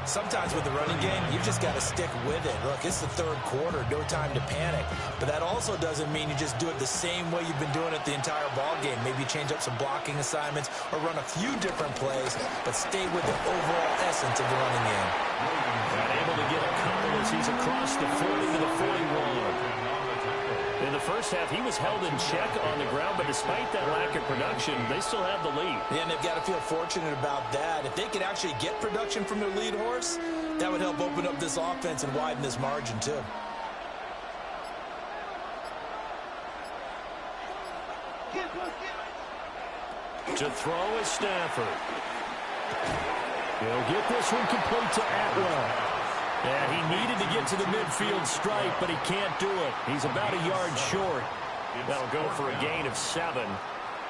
Sometimes with the running game, you've just got to stick with it. Look, it's the third quarter, no time to panic. But that also doesn't mean you just do it the same way you've been doing it the entire ball game. Maybe change up some blocking assignments or run a few different plays, but stay with the overall essence of the running game. Able to get a couple as he's across the 40 to the 41. In the first half, he was held in check on the ground, but despite that lack of production, they still have the lead. Yeah, and they've got to feel fortunate about that. If they could actually get production from their lead horse, that would help open up this offense and widen this margin, too. To throw is Stafford. He'll get this one complete to Atwell. Yeah, he needed to get to the midfield stripe, but he can't do it. He's about a yard short. That'll go for a gain of 7.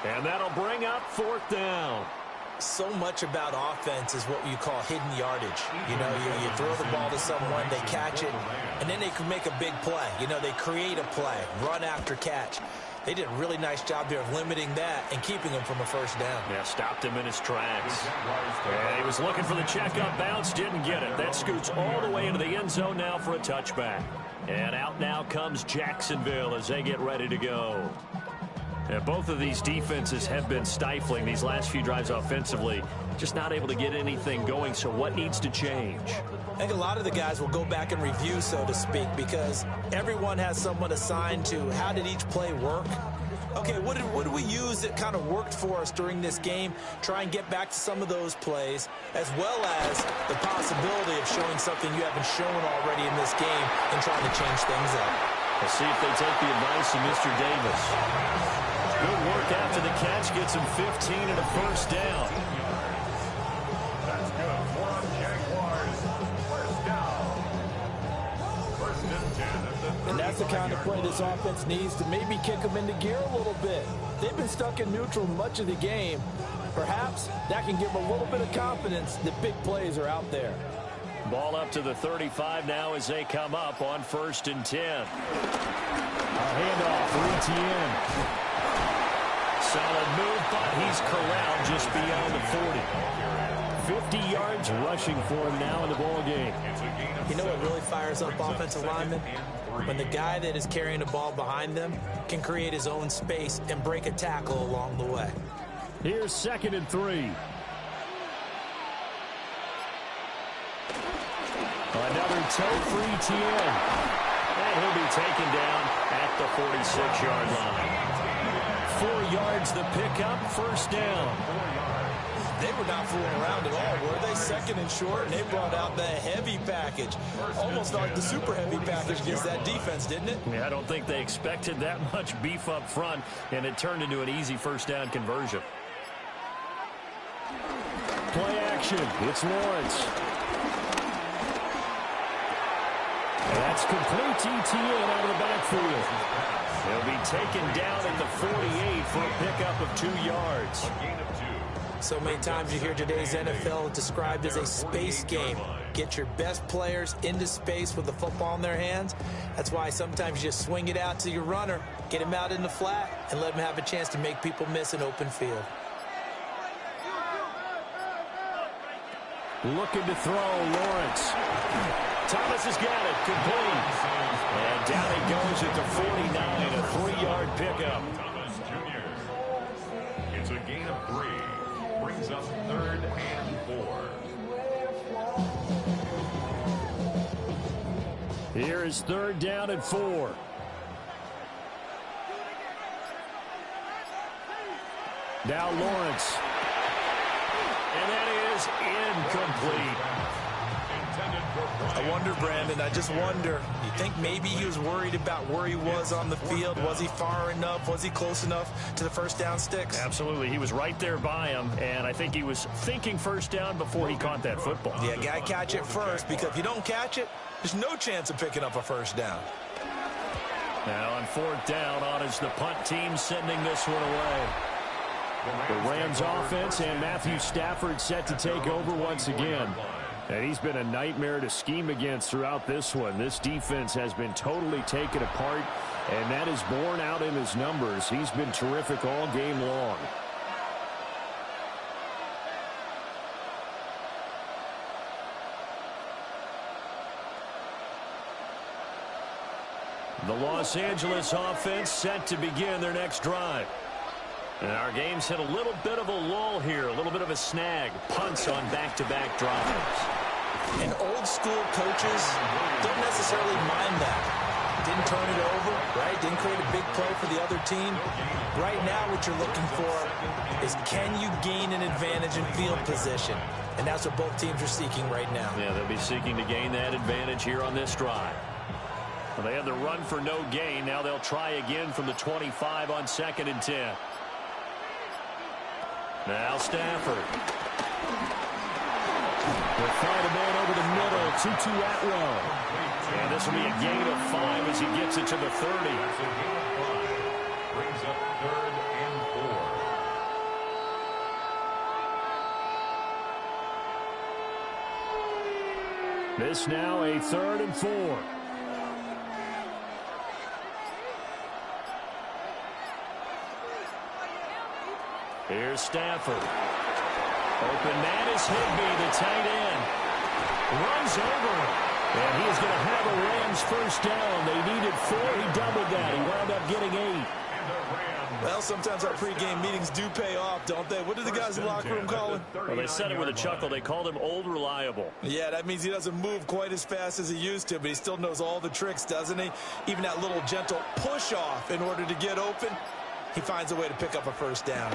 And that'll bring up 4th down. So much about offense is what you call hidden yardage. You know, you throw the ball to someone, they catch it, and then they can make a big play. You know, they create a play, run after catch. They did a really nice job there of limiting that and keeping him from a first down. Yeah, stopped him in his tracks. And he was looking for the checkup bounce, didn't get it. That scoots all the way into the end zone now for a touchback. And out now comes Jacksonville as they get ready to go. And both of these defenses have been stifling these last few drives offensively. Just not able to get anything going, so what needs to change? I think a lot of the guys will go back and review, so to speak, because everyone has someone assigned to how did each play work. Okay, what did we use that kind of worked for us during this game? Try and get back to some of those plays, as well as the possibility of showing something you haven't shown already in this game and trying to change things up. Let's see if they take the advice of Mr. Davis. Good work after the catch, gets him 15 and a first down. That's good for Jaguars. First down. First and 10 at the And that's the kind of play this offense needs to maybe kick them into gear a little bit. They've been stuck in neutral much of the game. Perhaps that can give them a little bit of confidence that big plays are out there. Ball up to the 35 now as they come up on 1st and 10. A handoff for Etienne. Solid move, but he's corralled just beyond the 40. 50 yards rushing for him now in the ball game. You know what really fires up offensive linemen? When the guy that is carrying the ball behind them can create his own space and break a tackle along the way. Here's 2nd and 3. Another toe for Etienne. And he'll be taken down at the 46-yard line. 4 yards the pickup, first down. They were not fooling around at all, were they? 2nd and short, and they brought out the heavy package. Almost like the super heavy package against that defense, didn't it? Yeah, I don't think they expected that much beef up front, and it turned into an easy first down conversion. Play action. It's Lawrence. That's complete to Etienne out of the backfield. He'll be taken down at the 48 for a pickup of 2 yards. So many times you hear today's NFL described as a space game. Get your best players into space with the football in their hands. That's why sometimes you just swing it out to your runner, get him out in the flat, and let him have a chance to make people miss an open field. Looking to throw, Lawrence. Thomas has got it, complete. And down he goes at the 49, a 3-yard pickup. Thomas Jr. It's a gain of 3. Brings up 3rd and 4. Here is 3rd down and 4. Now Lawrence. And that is incomplete. I wonder, Brandon, I just wonder, you think maybe he was worried about where he was on the field? Was he far enough? Was he close enough to the first down sticks? Absolutely. He was right there by him, and I think he was thinking first down before he caught that football. Yeah, got to catch it first, because if you don't catch it, there's no chance of picking up a first down. Now on 4th down, on is the punt team sending this one away. The Rams offense and Matthew Stafford set to take over once again. And he's been a nightmare to scheme against throughout this one. This defense has been totally taken apart, and that is borne out in his numbers. He's been terrific all game long. The Los Angeles offense set to begin their next drive. And our game's hit a little bit of a lull here, a little bit of a snag. Punts on back-to-back drives. And old school coaches don't necessarily mind that. Didn't turn it over, right? Didn't create a big play for the other team. Right now what you're looking for is, can you gain an advantage in field position? And that's what both teams are seeking right now. Yeah, they'll be seeking to gain that advantage here on this drive. Well, they had the run for no gain. Now they'll try again from the 25 on 2nd and 10. Now Stafford. They'll find a man over the middle. 2-2 Atwell. And this will be a gain of 5 as he gets it to the 30. That's a gain of 5. Brings up 3rd and 4. This now a 3rd and 4. Here's Stafford. Open man is Higbee, the tight end. Runs over him. And he is going to have a Rams first down. They needed 4. He doubled that. He wound up getting 8. Well, sometimes our pregame meetings do pay off, don't they? What did the guys in the locker room call him? Well, they said it with a chuckle. They called him Old Reliable. Yeah, that means he doesn't move quite as fast as he used to, but he still knows all the tricks, doesn't he? Even that little gentle push-off in order to get open, he finds a way to pick up a first down.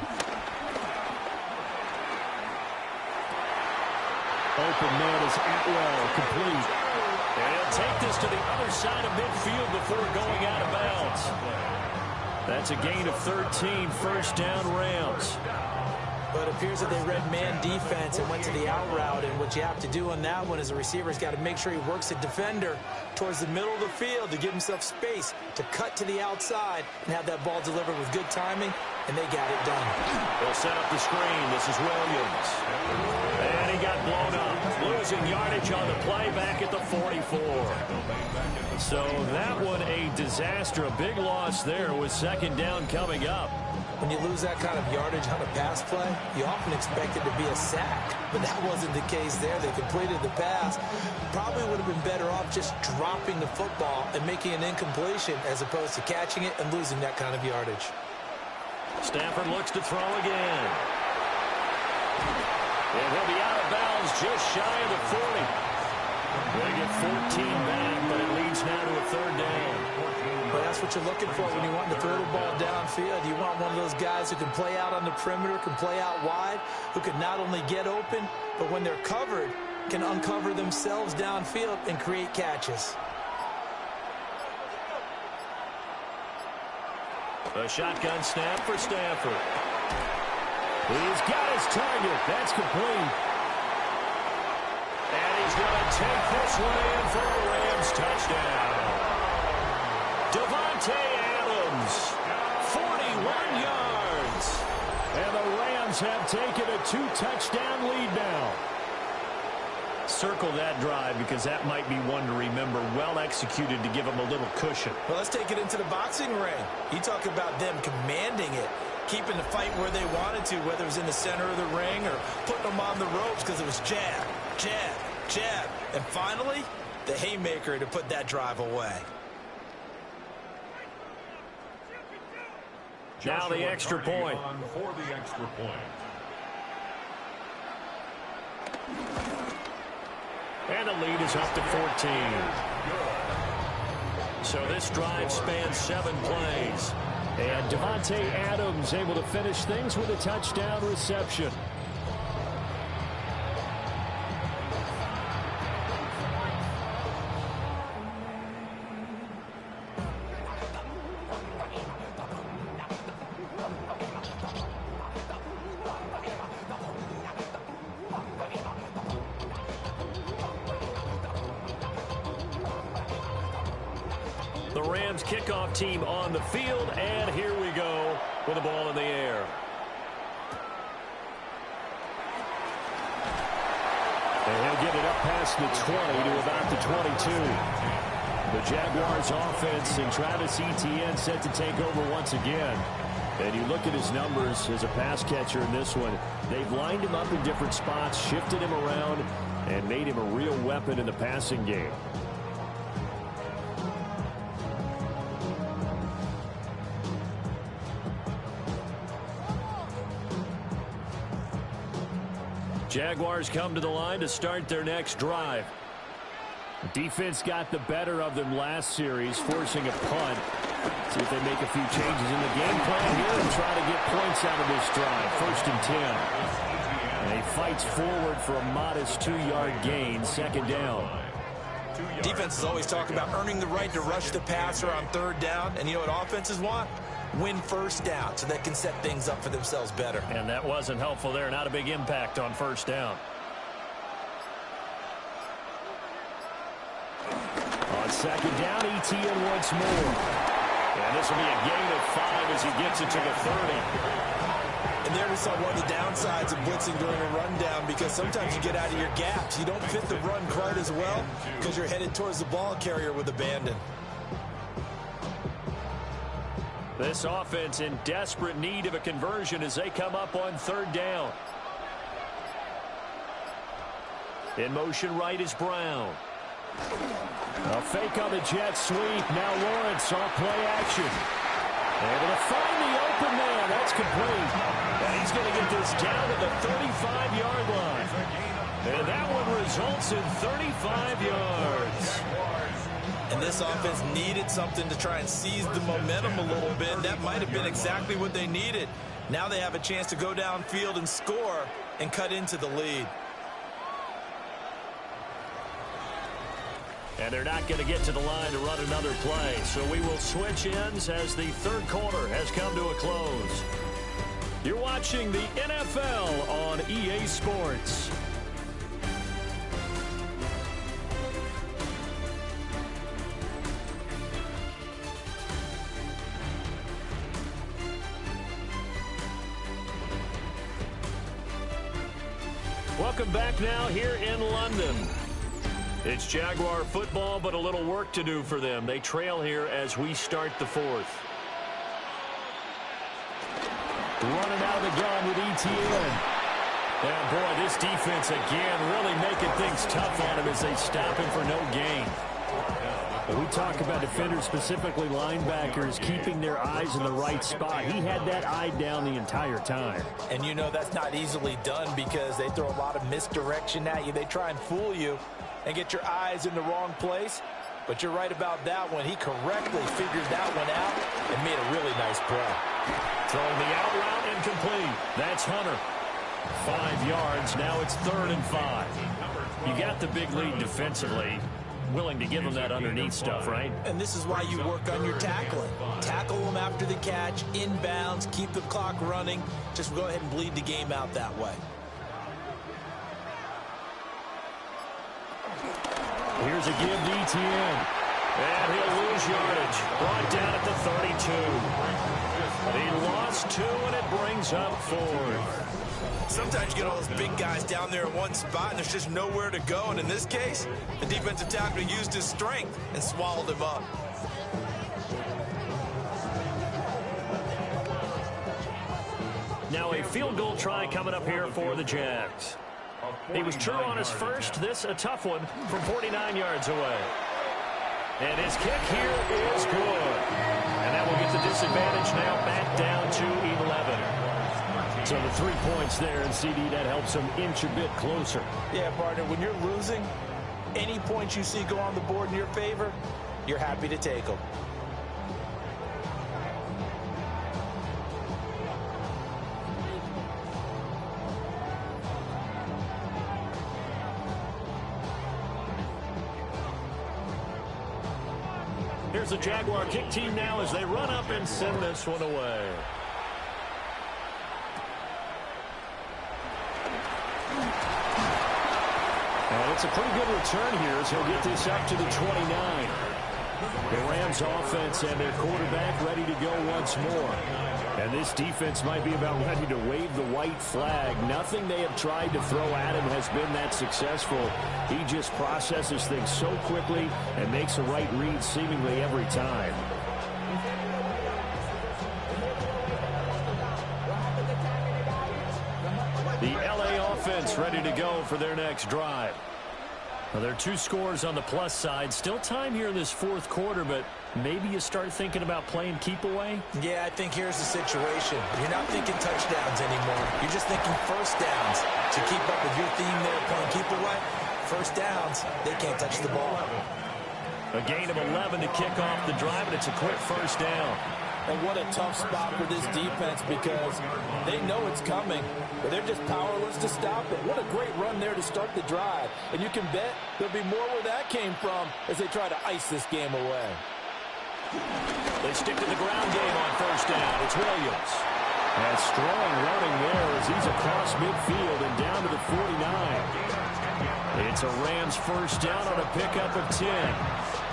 Open man is Atwell, complete. And he'll take this to the other side of midfield before going out of bounds. That's a gain of 13, first down Rams. But it appears that they read man defense and went to the out route, and what you have to do on that one is the receiver's got to make sure he works the defender towards the middle of the field to give himself space to cut to the outside and have that ball delivered with good timing, and they got it done. They'll set up the screen. This is Williams. And he got blown up. Losing yardage on the play back at the 44. So that one a disaster. A big loss there with 2nd down coming up. When you lose that kind of yardage on a pass play, you often expect it to be a sack. But that wasn't the case there. They completed the pass. Probably would have been better off just dropping the football and making an incompletion as opposed to catching it and losing that kind of yardage. Stafford looks to throw again. And he'll be out of bounds just shy of the 40. They get 14 back, but it leads now to a 3rd down. But that's what you're looking for when you want to throw the ball downfield. You want one of those guys who can play out on the perimeter, can play out wide, who can not only get open, but when they're covered, can uncover themselves downfield and create catches. A shotgun snap for Stafford. He's got his target. That's complete. And he's going to take this one in for a Rams touchdown. Davante Adams, 41 yards. And the Rams have taken a 2-touchdown lead now. Circle that drive because that might be one to remember. Well executed to give them a little cushion. Well, let's take it into the boxing ring. You talk about them commanding it, keeping the fight where they wanted to, whether it was in the center of the ring or putting them on the ropes because it was jab, jab, jab. And finally, the haymaker to put that drive away. Now the extra point. For the extra point. And the lead is up to 14. So this drive spans 7 plays. And Davante Adams able to finish things with a touchdown reception. The Rams kickoff team on the field, and here we go with the ball in the air. And he'll get it up past the 20 to about the 22. The Jaguars offense and Travis Etienne set to take over once again. And you look at his numbers as a pass catcher in this one. They've lined him up in different spots, shifted him around, and made him a real weapon in the passing game. Jaguars come to the line to start their next drive. Defense got the better of them last series, forcing a punt. See if they make a few changes in the game plan here and try to get points out of this drive. 1st and 10. And he fights forward for a modest 2-yard gain, 2nd down. Defenses always talk about earning the right to rush the passer on 3rd down. And you know what offenses want? Win 1st down so they can set things up for themselves better. And that wasn't helpful there. Not a big impact on 1st down. On 2nd down, ETN once more. And this will be a gain of 5 as he gets it to the 30. And there we saw one of the downsides of blitzing during a rundown, because sometimes you get out of your gaps. You don't fit the run quite as well because you're headed towards the ball carrier with abandon. This offense in desperate need of a conversion as they come up on 3rd down. In motion right is Brown. A fake on the jet sweep. Now Lawrence off play action. Able to find the open man. That's complete. And he's going to get this down to the 35-yard line. And that one results in 35 yards. And this offense needed something to try and seize the momentum a little bit. That might have been exactly what they needed. Now they have a chance to go downfield and score and cut into the lead. And they're not going to get to the line to run another play. So we will switch ends as the 3rd quarter has come to a close. You're watching the NFL on EA Sports. Welcome back now here in London. It's Jaguar football, but a little work to do for them. They trail here as we start the 4th. Running out of the gun with ETN. And boy, this defense again really making things tough on him as they stop him for no gain. We talk about defenders, specifically linebackers, keeping their eyes in the right spot. He had that eye down the entire time. And you know that's not easily done because they throw a lot of misdirection at you. They try and fool you and get your eyes in the wrong place. But you're right about that one. He correctly figured that one out and made a really nice play. Throwing the out route incomplete. That's Hunter. 5 yards. Now it's 3rd and 5. You got the big lead defensively. Willing to give them that underneath stuff, right? And this is why you work on your tackling. Tackle them after the catch, inbounds, keep the clock running. Just go ahead and bleed the game out that way. Here's a give to ETN. And he'll lose yardage. Brought down at the 32. He lost 2, and it brings up 4. Sometimes you get all those big guys down there in one spot, and there's just nowhere to go. And in this case, the defensive tackle used his strength and swallowed him up. Now a field goal try coming up here for the Jags. He was true on his first. This a tough one from 49 yards away. And his kick here is good. And that will get the disadvantage now back down to 11. So the 3 points there, and CD, that helps him inch a bit closer. Yeah, partner, when you're losing, any points you see go on the board in your favor, you're happy to take them. Here's the Jaguar kick team now as they run up and send this one away. And it's a pretty good return here as he'll get this up to the 29. The Rams offense and their quarterback ready to go once more. And this defense might be about ready to wave the white flag. Nothing they have tried to throw at him has been that successful. He just processes things so quickly and makes a right read seemingly every time. The LA offense ready to go for their next drive. Well, there are two scores on the plus side. Still time here in this fourth quarter, but maybe you start thinking about playing keep away? Yeah, I think here's the situation. You're not thinking touchdowns anymore. You're just thinking first downs. To keep up with your theme there, playing keep away, first downs, they can't touch the ball. A gain of 11 to kick off the drive, and it's a quick first down. And what a tough spot for this defense because they know it's coming, but they're just powerless to stop it. What a great run there to start the drive. And you can bet there'll be more where that came from as they try to ice this game away. They stick to the ground game on first down. It's Williams. And strong running there as he's across midfield and down to the 49. It's a Rams first down on a pickup of 10.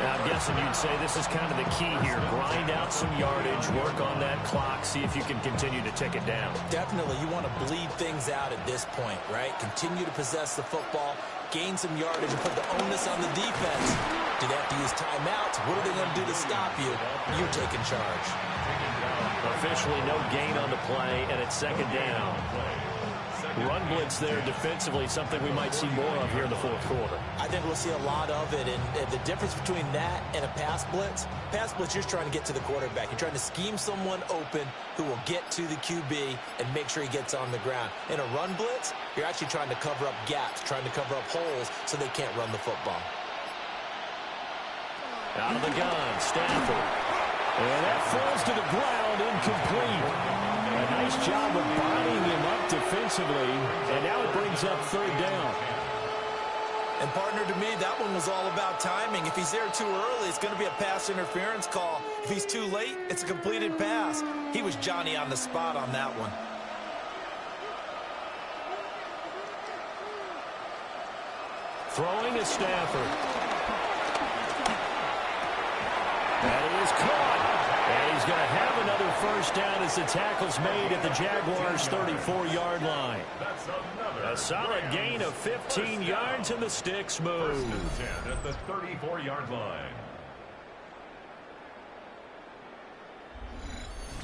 Now, I'm guessing you'd say this is kind of the key here. Grind out some yardage, work on that clock, see if you can continue to tick it down. Definitely, you want to bleed things out at this point, right? Continue to possess the football, gain some yardage, and put the onus on the defense. Do they have to use timeouts? What are they going to do to stop you? You're taking charge. Officially no gain on the play, and it's second down. Run blitz there defensively, something we might see more of here in the fourth quarter. I think we'll see a lot of it, and the difference between that and a pass blitz, you're trying to get to the quarterback. You're trying to scheme someone open who will get to the QB and make sure he gets on the ground. In a run blitz, you're actually trying to cover up gaps, trying to cover up holes so they can't run the football. Out of the gun, Stanford. And that falls to the ground, incomplete. A nice job of bodying him up defensively, and now it brings up third down. And partner, to me, that one was all about timing. If he's there too early, it's going to be a pass interference call. If he's too late, it's a completed pass. He was Johnny on the spot on that one. Throwing to Stafford. That is caught. And he's going to have another first down as the tackle's made at the Jaguars' 34-yard line. A solid gain of 15 yards, and the sticks move. First and 10 at the 34-yard line.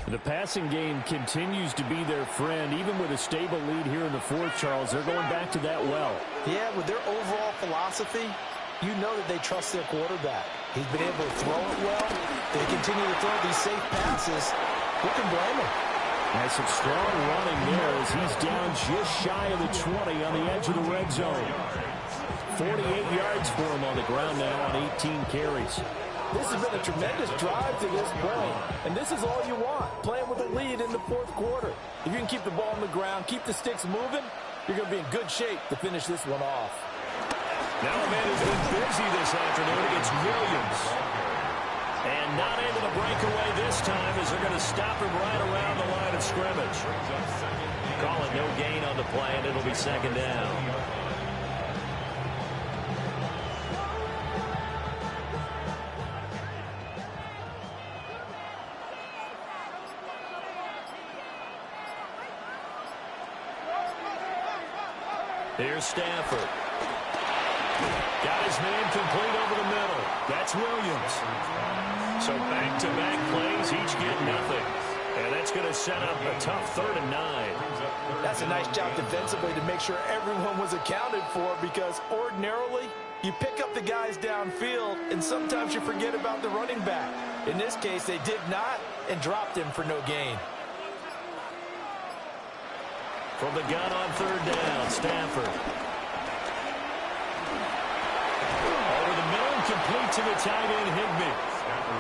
The passing game continues to be their friend, even with a stable lead here in the fourth, Charles. They're going back to that well. Yeah, with their overall philosophy, you know that they trust their quarterback. He's been able to throw it well. They continue to throw these safe passes. Who can blame him? Has some strong running there as he's down just shy of the 20 on the edge of the red zone. 48 yards for him on the ground now on 18 carries. This has been a tremendous drive to this point, and this is all you want, playing with a lead in the fourth quarter. If you can keep the ball on the ground, keep the sticks moving, you're going to be in good shape to finish this one off. Now a man who's been busy this afternoon, it's Williams. And not able to break away this time as they're going to stop him right around the line of scrimmage. Call it no gain on the play, and it'll be second down. Here's Stafford. Got his man complete over the middle. That's Williams. So back-to-back plays, each get nothing. And that's going to set up a tough 3rd and 9. That's a nice job defensively to make sure everyone was accounted for, because ordinarily you pick up the guys downfield and sometimes you forget about the running back. In this case, they did not and dropped him for no gain. From the gun on 3rd down, Stafford. Over the middle, complete to the tight end, Higbee.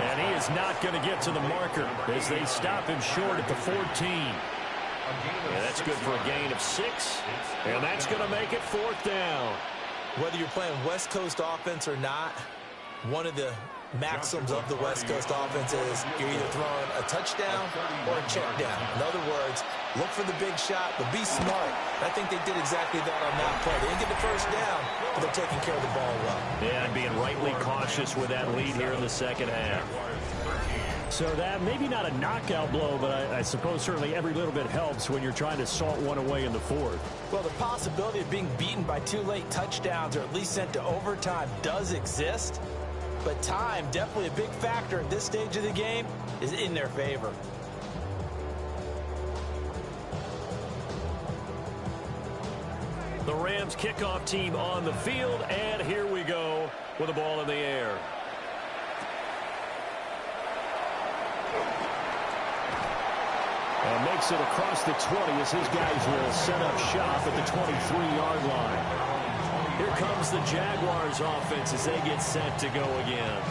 And he is not going to get to the marker as they stop him short at the 14. Yeah, that's good for a gain of 6. And that's going to make it 4th down. Whether you're playing West Coast offense or not, one of the maxims of the West Coast offense is you're either throwing a touchdown or a check down. In other words, look for the big shot, but be smart. I think they did exactly that on that play. They didn't get the first down, but they're taking care of the ball well. Yeah, and being rightly cautious with that lead here in the second half. So that maybe not a knockout blow, but I suppose certainly every little bit helps when you're trying to salt one away in the fourth. Well, the possibility of being beaten by 2 late touchdowns or at least sent to overtime does exist. But time, definitely a big factor at this stage of the game, is in their favor. The the Rams kickoff team on the field, and here we go with the ball in the air. And makes it across the 20 as his guys will set up shop at the 23-yard line. Here comes the Jaguars offense as they get set to go again.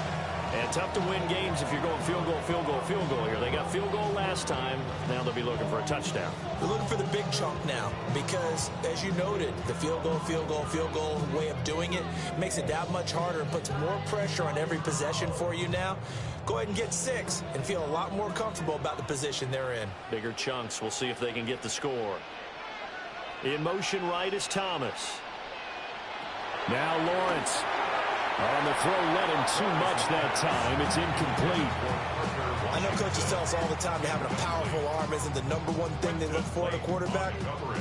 And tough to win games if you're going field goal, field goal, field goal here. They got field goal last time. Now they'll be looking for a touchdown. They're looking for the big chunk now because, as you noted, the field goal way of doing it makes it that much harder and puts more pressure on every possession for you now. Go ahead and get 6 and feel a lot more comfortable about the position they're in. Bigger chunks. We'll see if they can get the score. In motion right is Thomas. Now Lawrence. On the throw, let him too much that time. It's incomplete. I know coaches tell us all the time that having a powerful arm isn't the #1 thing they look for in a quarterback.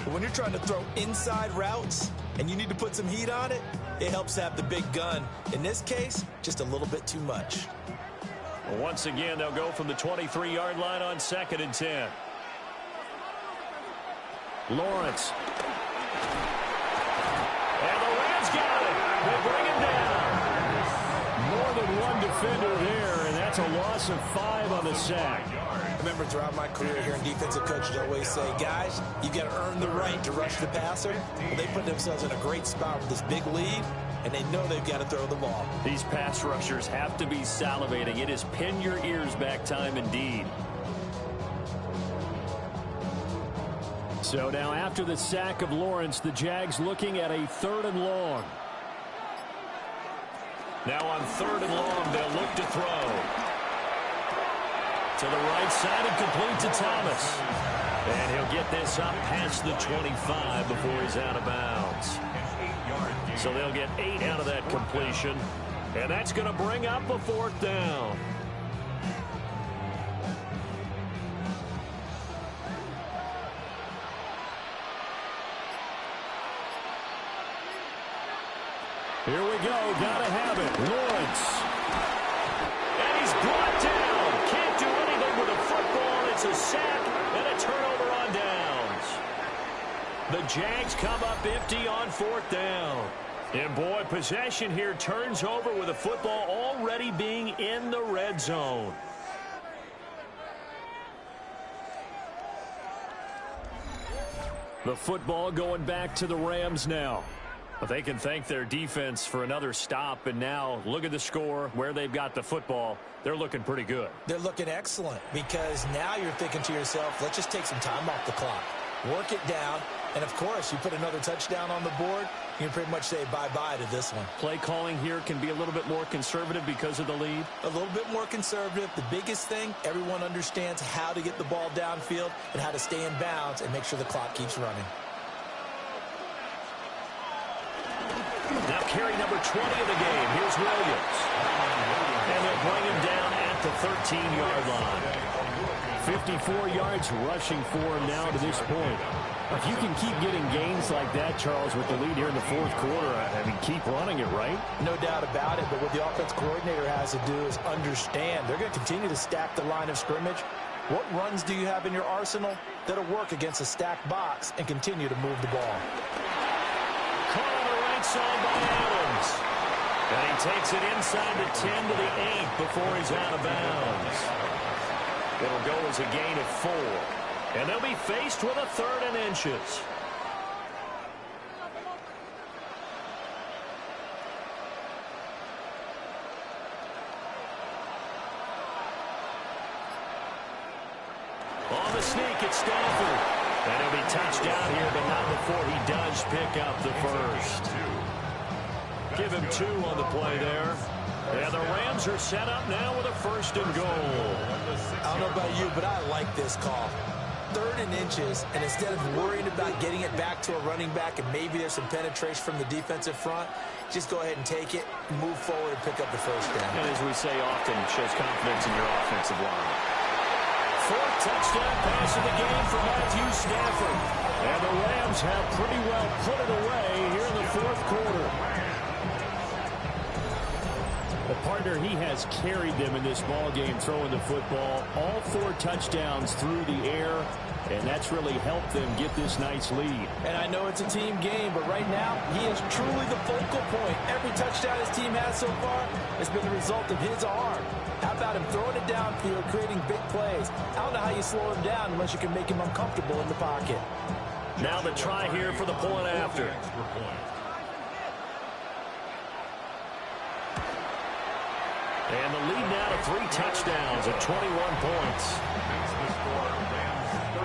But when you're trying to throw inside routes and you need to put some heat on it, it helps have the big gun. In this case, just a little bit too much. Once again, they'll go from the 23-yard line on 2nd and 10. Lawrence. And the Rams got it. They bring him down. More than one defender there, and that's a loss of 5 on the sack. I remember throughout my career here in defensive coaches always say, guys, you got to earn the right to rush the passer. Well, they put themselves in a great spot with this big lead, and they know they've got to throw the ball. These pass rushers have to be salivating. It is pin your ears back time indeed. So now after the sack of Lawrence, the Jags looking at a 3rd and long. Now on 3rd and long, they'll look to throw. To the right side and complete to Thomas. And he'll get this up past the 25 before he's out of bounds. So they'll get 8 out of that completion. And that's going to bring up a 4th down. Here we go. Gotta have it. Lawrence. And he's brought down. Can't do anything with a football. It's a sack and a turnover on downs. The Jags come up empty on 4th down. And boy, possession here turns over with the football already being in the red zone. The football going back to the Rams now. But they can thank their defense for another stop, and now look at the score, where they've got the football. They're looking pretty good. They're looking excellent because now you're thinking to yourself, let's just take some time off the clock, work it down, and of course, you put another touchdown on the board, you can pretty much say bye-bye to this one. Play calling here can be a little bit more conservative because of the lead. A little bit more conservative. The biggest thing, everyone understands how to get the ball downfield and how to stay in bounds and make sure the clock keeps running. Now carry number 20 of the game. Here's Williams. And they'll bring him down at the 13-yard line. 54 yards rushing for him now to this point. If you can keep getting gains like that, Charles, with the lead here in the 4th quarter, I mean, keep running it, right? No doubt about it, but what the offense coordinator has to do is understand they're going to continue to stack the line of scrimmage. What runs do you have in your arsenal that'll work against a stacked box and continue to move the ball? Caught on the right side by Adams. And he takes it inside the 10 to the 8 before he's out of bounds. It'll go as a gain of 4. And they'll be faced with a 3rd and inches. On the sneak, it's Stafford. And he'll be touched down here, but not before he does pick up the first. Give him 2 on the play there. And the Rams are set up now with a 1st and goal. I don't know about you, but I like this call. 3rd and inches, and instead of worrying about getting it back to a running back and maybe there's some penetration from the defensive front, just go ahead and take it, move forward, and pick up the 1st down. And as we say often, it shows confidence in your offensive line. 4th touchdown pass of the game for Matthew Stafford. And the Rams have pretty well put it away here in the 4th quarter. The partner, he has carried them in this ball game, throwing the football. All 4 touchdowns through the air. and that's really helped them get this nice lead. And I know it's a team game, but right now, he is truly the focal point. Every touchdown his team has so far has been the result of his arm. How about him throwing it downfield, creating big plays? I don't know how you slow him down unless you can make him uncomfortable in the pocket. Now the try here for the point after. And the lead now to 3 touchdowns at 21 points.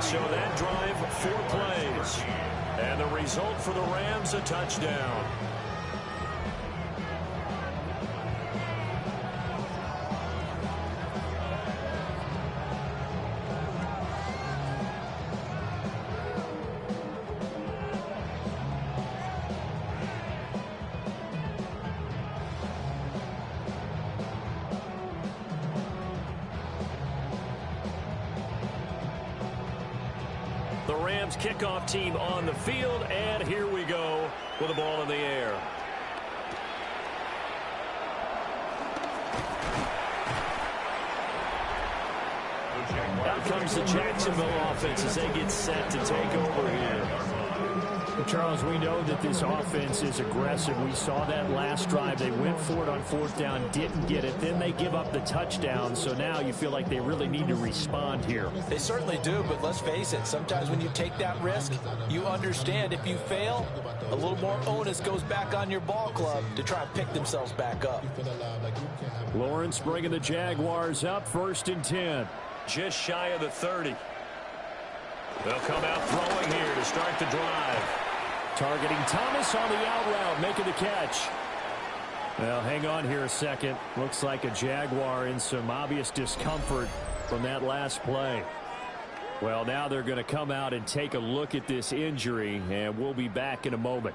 So that drive, 4 plays. And the result for the Rams, a touchdown. The Rams kickoff team on the field, and here we go with the ball in the air. Out comes the Jacksonville offense as they get set to take over here. Charles, we know that this offense is aggressive. We saw that last drive. They went for it on 4th down, didn't get it. Then they give up the touchdown. So now you feel like they really need to respond here. They certainly do, but let's face it. Sometimes when you take that risk, you understand if you fail, a little more onus goes back on your ball club to try and pick themselves back up. Lawrence bringing the Jaguars up, 1st and 10. Just shy of the 30. They'll come out throwing here to start the drive. Targeting Thomas on the out route, making the catch. Well, hang on here a second. Looks like a Jaguar in some obvious discomfort from that last play. Well, now they're going to come out and take a look at this injury, and we'll be back in a moment.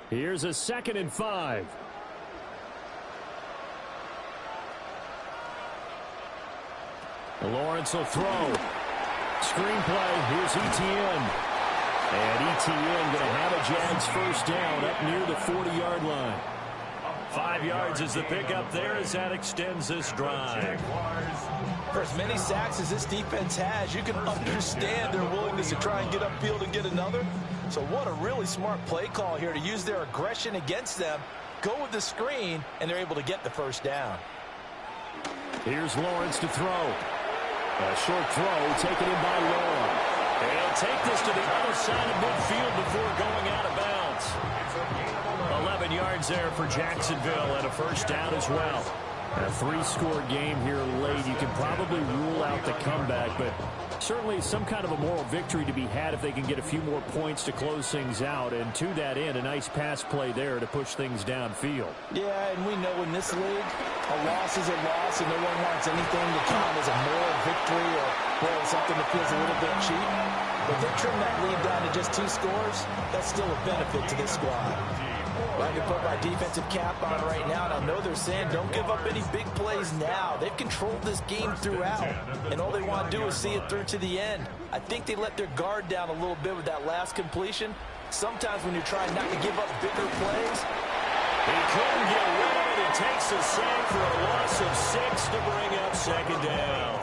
Here's a 2nd and 5. Lawrence will throw. Screenplay. Here's Etienne. And Etienne going to have a Jags 1st down up near the 40-yard line. 5 yards is the pickup there as that extends this drive. For as many sacks as this defense has, you can understand their willingness to try and get upfield and get another. So what a really smart play call here to use their aggression against them, go with the screen, and they're able to get the 1st down. Here's Lawrence to throw. A short throw taken in by Long. And he'll take this to the other side of midfield before going out of bounds. 11 yards there for Jacksonville and a 1st down as well. A 3-score game here late. You can probably rule out the comeback, but certainly some kind of a moral victory to be had if they can get a few more points to close things out. And to that end, a nice pass play there to push things downfield. Yeah, and we know in this league, a loss is a loss, and no one wants anything to count as a moral victory or well, something that feels a little bit cheap. But if they trim that lead down to just 2 scores, that's still a benefit to this squad. Well, I can put my defensive cap on right now, and I know they're saying don't give up any big plays now. They've controlled this game throughout, and all they want to do is see it through to the end. I think they let their guard down a little bit with that last completion. Sometimes when you're trying not to give up bigger plays, he couldn't get rid of it. It takes a sack for a loss of 6 to bring up 2nd down.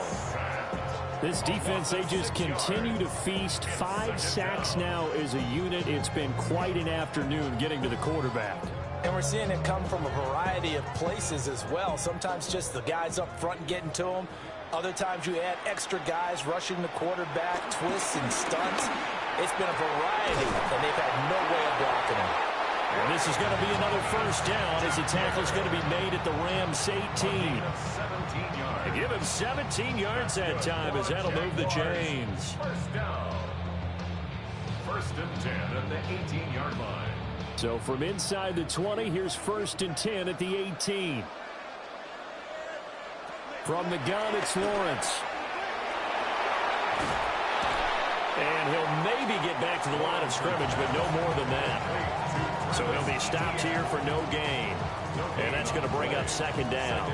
This defense, they just continue to feast. 5 sacks now as a unit. It's been quite an afternoon getting to the quarterback. And we're seeing it come from a variety of places as well. Sometimes just the guys up front getting to them. Other times you add extra guys rushing the quarterback, twists and stunts. It's been a variety, and they've had no way of blocking them. And this is going to be another 1st down as the tackle's going to be made at the Rams 18. And give him 17 yards that time as that'll move the chains. 1st down. 1st and 10 at the 18-yard line. So from inside the 20, here's 1st and 10 at the 18. From the gun, it's Lawrence. And he'll maybe get back to the line of scrimmage, but no more than that. So he'll be stopped here for no gain. And that's going to bring up 2nd down.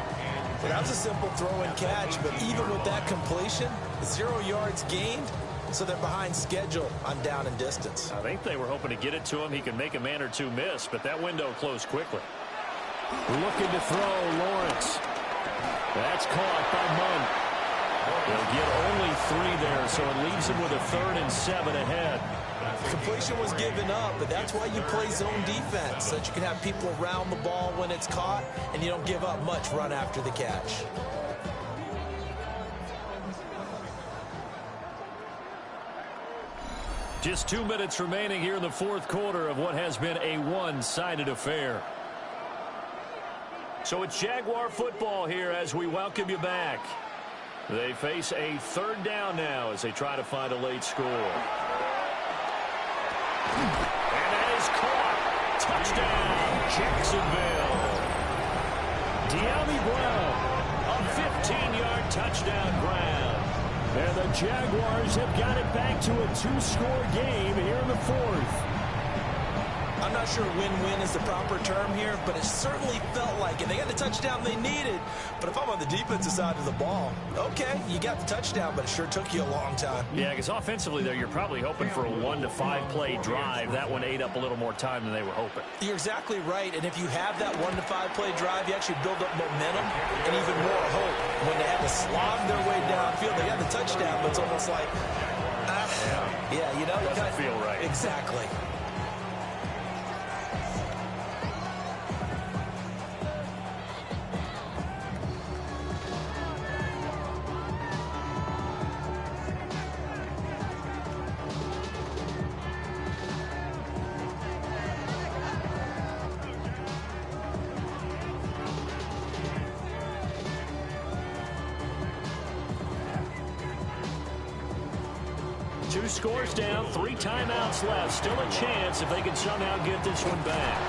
Well, that was a simple throw and catch, but even with that completion, 0 yards gained, so they're behind schedule on down and distance. I think they were hoping to get it to him. He could make a man or two miss, but that window closed quickly. Looking to throw, Lawrence. That's caught by Munn. They'll get only 3 there, so it leaves him with a 3rd and 7 ahead. Completion was given up, but that's why you play zone defense, so that you can have people around the ball when it's caught, and you don't give up much run after the catch. Just 2 minutes remaining here in the 4th quarter of what has been a one-sided affair. So it's Jaguar football here as we welcome you back. They face a 3rd down now as they try to find a late score. And that is caught. Touchdown, Jacksonville. De'Ami Brown, a 15-yard touchdown grab. And the Jaguars have got it back to a 2-score game here in the 4th. I'm not sure win-win is the proper term here, but it certainly felt like it. They got the touchdown they needed, but if I'm on the defensive side of the ball, okay, you got the touchdown, but it sure took you a long time. Yeah, because offensively there, you're probably hoping for a 1 to 5 play drive. That one ate up a little more time than they were hoping. You're exactly right, and if you have that 1 to 5 play drive, you actually build up momentum and even more hope. When they had to slog their way downfield, they got the touchdown, but it's almost like, yeah, you know, doesn't feel right. Exactly. Two scores down, 3 timeouts left. Still a chance if they can somehow get this one back.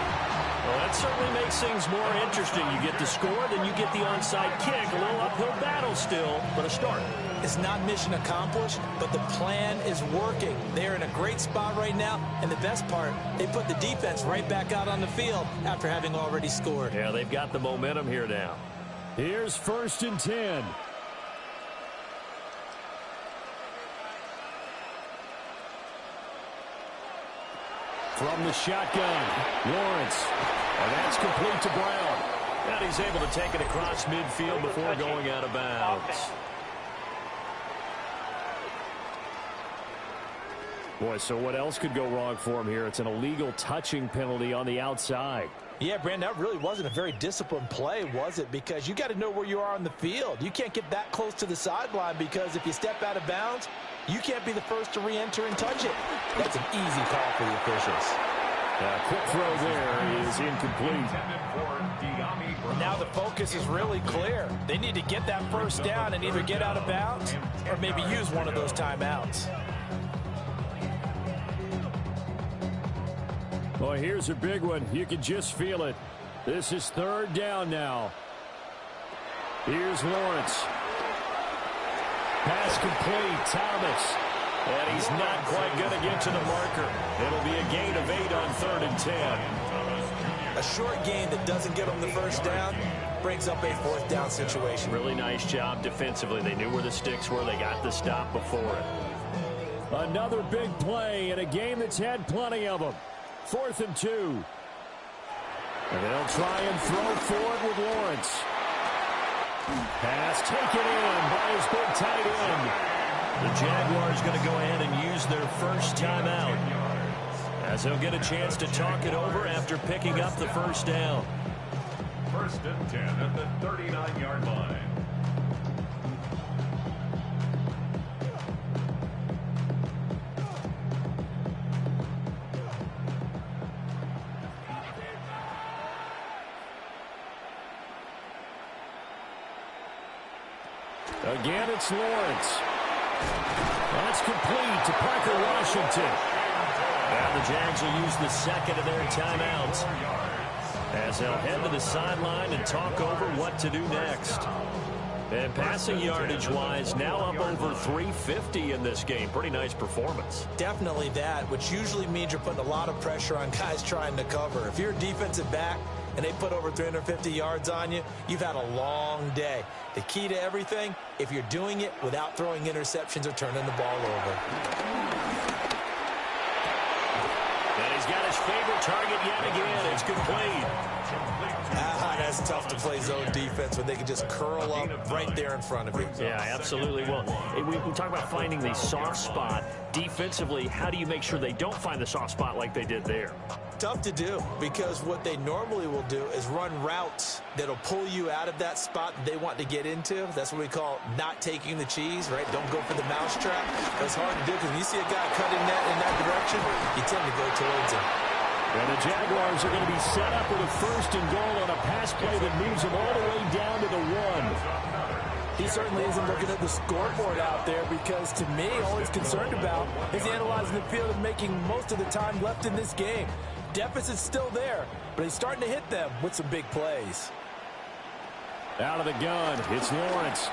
Well, that certainly makes things more interesting. You get the score, then you get the onside kick. A little uphill battle still, but a start. It's not mission accomplished, but the plan is working. They're in a great spot right now, and the best part, they put the defense right back out on the field after having already scored. Yeah, they've got the momentum here now. Here's 1st and 10. From the shotgun, Lawrence. And that's complete to Brown. And he's able to take it across midfield before going out of bounds. Boy, so what else could go wrong for him here? It's an illegal touching penalty on the outside. Yeah, Brandon, that really wasn't a very disciplined play, was it? Because you got to know where you are on the field. You can't get that close to the sideline because if you step out of bounds, you can't be the first to re-enter and touch it. That's an easy call for the officials. Quick throw there is incomplete. Now the focus is really clear. They need to get that 1st down and either get out of bounds or maybe use one of those timeouts. Well, here's a big one. You can just feel it. This is 3rd down now. Here's Lawrence. Pass complete. Thomas. And he's not quite going to get to the marker. It'll be a gain of 8 on 3rd and 10. A short gain that doesn't get them the 1st down brings up a 4th down situation. Really nice job defensively. They knew where the sticks were. They got the stop before it. Another big play in a game that's had plenty of them. 4th and 2. And they'll try and throw forward with Lawrence. Pass taken in by his big tight end. The Jaguars going to go ahead and use their 1st timeout, as they'll get a chance to talk it over after picking up the 1st down. 1st and 10 at the 39-yard line. Again, it's Lawrence. That's complete to Parker Washington. And the Jags will use the 2nd of their timeouts, as they'll head to the sideline and talk over what to do next. And passing yardage-wise, now up over 350 in this game. Pretty nice performance. Definitely that, which usually means you're putting a lot of pressure on guys trying to cover. If you're a defensive back, and they put over 350 yards on you, you've had a long day. The key to everything, if you're doing it without throwing interceptions or turning the ball over. And he's got his favorite target yet again. It's complete. That's tough to play zone defense when they can just curl up right there in front of you. Yeah, absolutely. Well, we talk about finding the soft spot. Defensively, how do you make sure they don't find the soft spot like they did there? Tough to do, because what they normally will do is run routes that'll pull you out of that spot that they want to get into. That's what we call not taking the cheese, right? Don't go for the mousetrap. That's hard to do, because when you see a guy cutting that in that direction, you tend to go towards him. And the Jaguars are going to be set up with a 1st and goal on a pass play that moves them all the way down to the 1. He certainly isn't looking at the scoreboard out there, because to me, all he's concerned about is analyzing the field and making most of the time left in this game. Deficit's still there, but he's starting to hit them with some big plays. Out of the gun, it's Lawrence.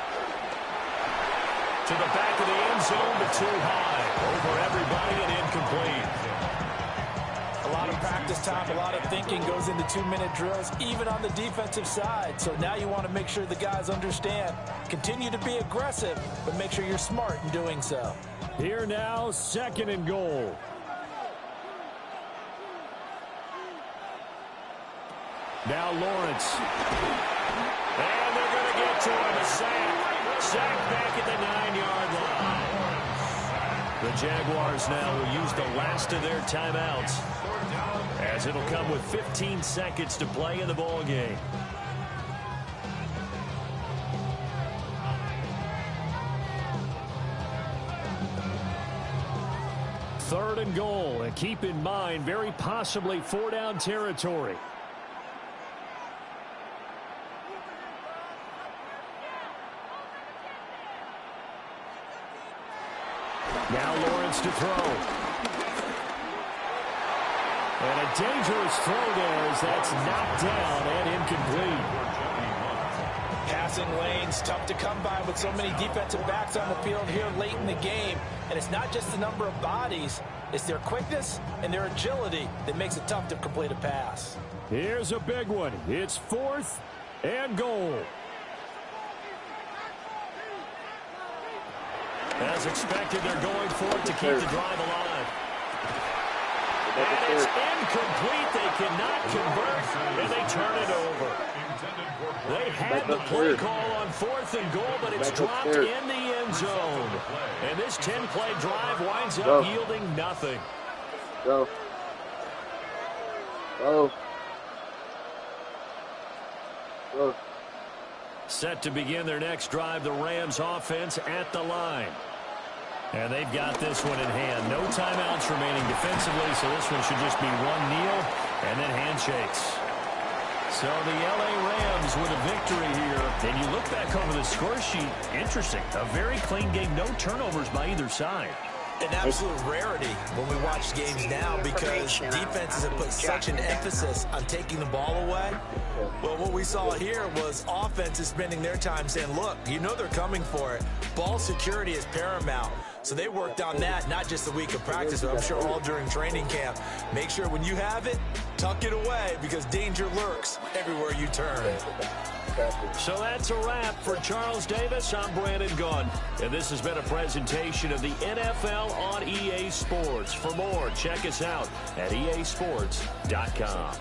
To the back of the end zone, but too high. Over everybody and incomplete. A lot of practice time, a lot of thinking goes into 2-minute drills, even on the defensive side. So now you want to make sure the guys understand. Continue to be aggressive, but make sure you're smart in doing so. Here now, 2nd and goal. Now Lawrence. And they're going to get to him. A sack. Sack back at the 9-yard line. The Jaguars now will use the last of their timeouts, as it'll come with 15 seconds to play in the ball game. Third and goal, and keep in mind, very possibly 4-down territory. Now Lawrence to throw. And a dangerous throw there as that's knocked down and incomplete. Passing lanes, tough to come by with so many defensive backs on the field here late in the game. And it's not just the number of bodies, it's their quickness and their agility that makes it tough to complete a pass. Here's a big one. It's 4th and goal. As expected, they're going for it to keep the drive alive. And it's incomplete. They cannot convert, and they turn it over. They had the play call on 4th and goal, but it's dropped in the end zone. And this 10-play drive winds up yielding nothing. Go. Go. Go. Set to begin their next drive, the Rams offense at the line. And they've got this one in hand. No timeouts remaining defensively, so this one should just be one kneel and then handshakes. So the L.A. Rams with a victory here. And you look back over the score sheet, interesting. A very clean game, no turnovers by either side. An absolute rarity when we watch games now, because defenses have put such an emphasis on taking the ball away. Well, what we saw here was offenses spending their time saying, look, you know they're coming for it. Ball security is paramount. So they worked on that, not just the week of practice, but I'm sure all during training camp. Make sure when you have it, tuck it away, because danger lurks everywhere you turn. So that's a wrap for Charles Davis. I'm Brandon Gunn, and this has been a presentation of the NFL on EA Sports. For more, check us out at easports.com.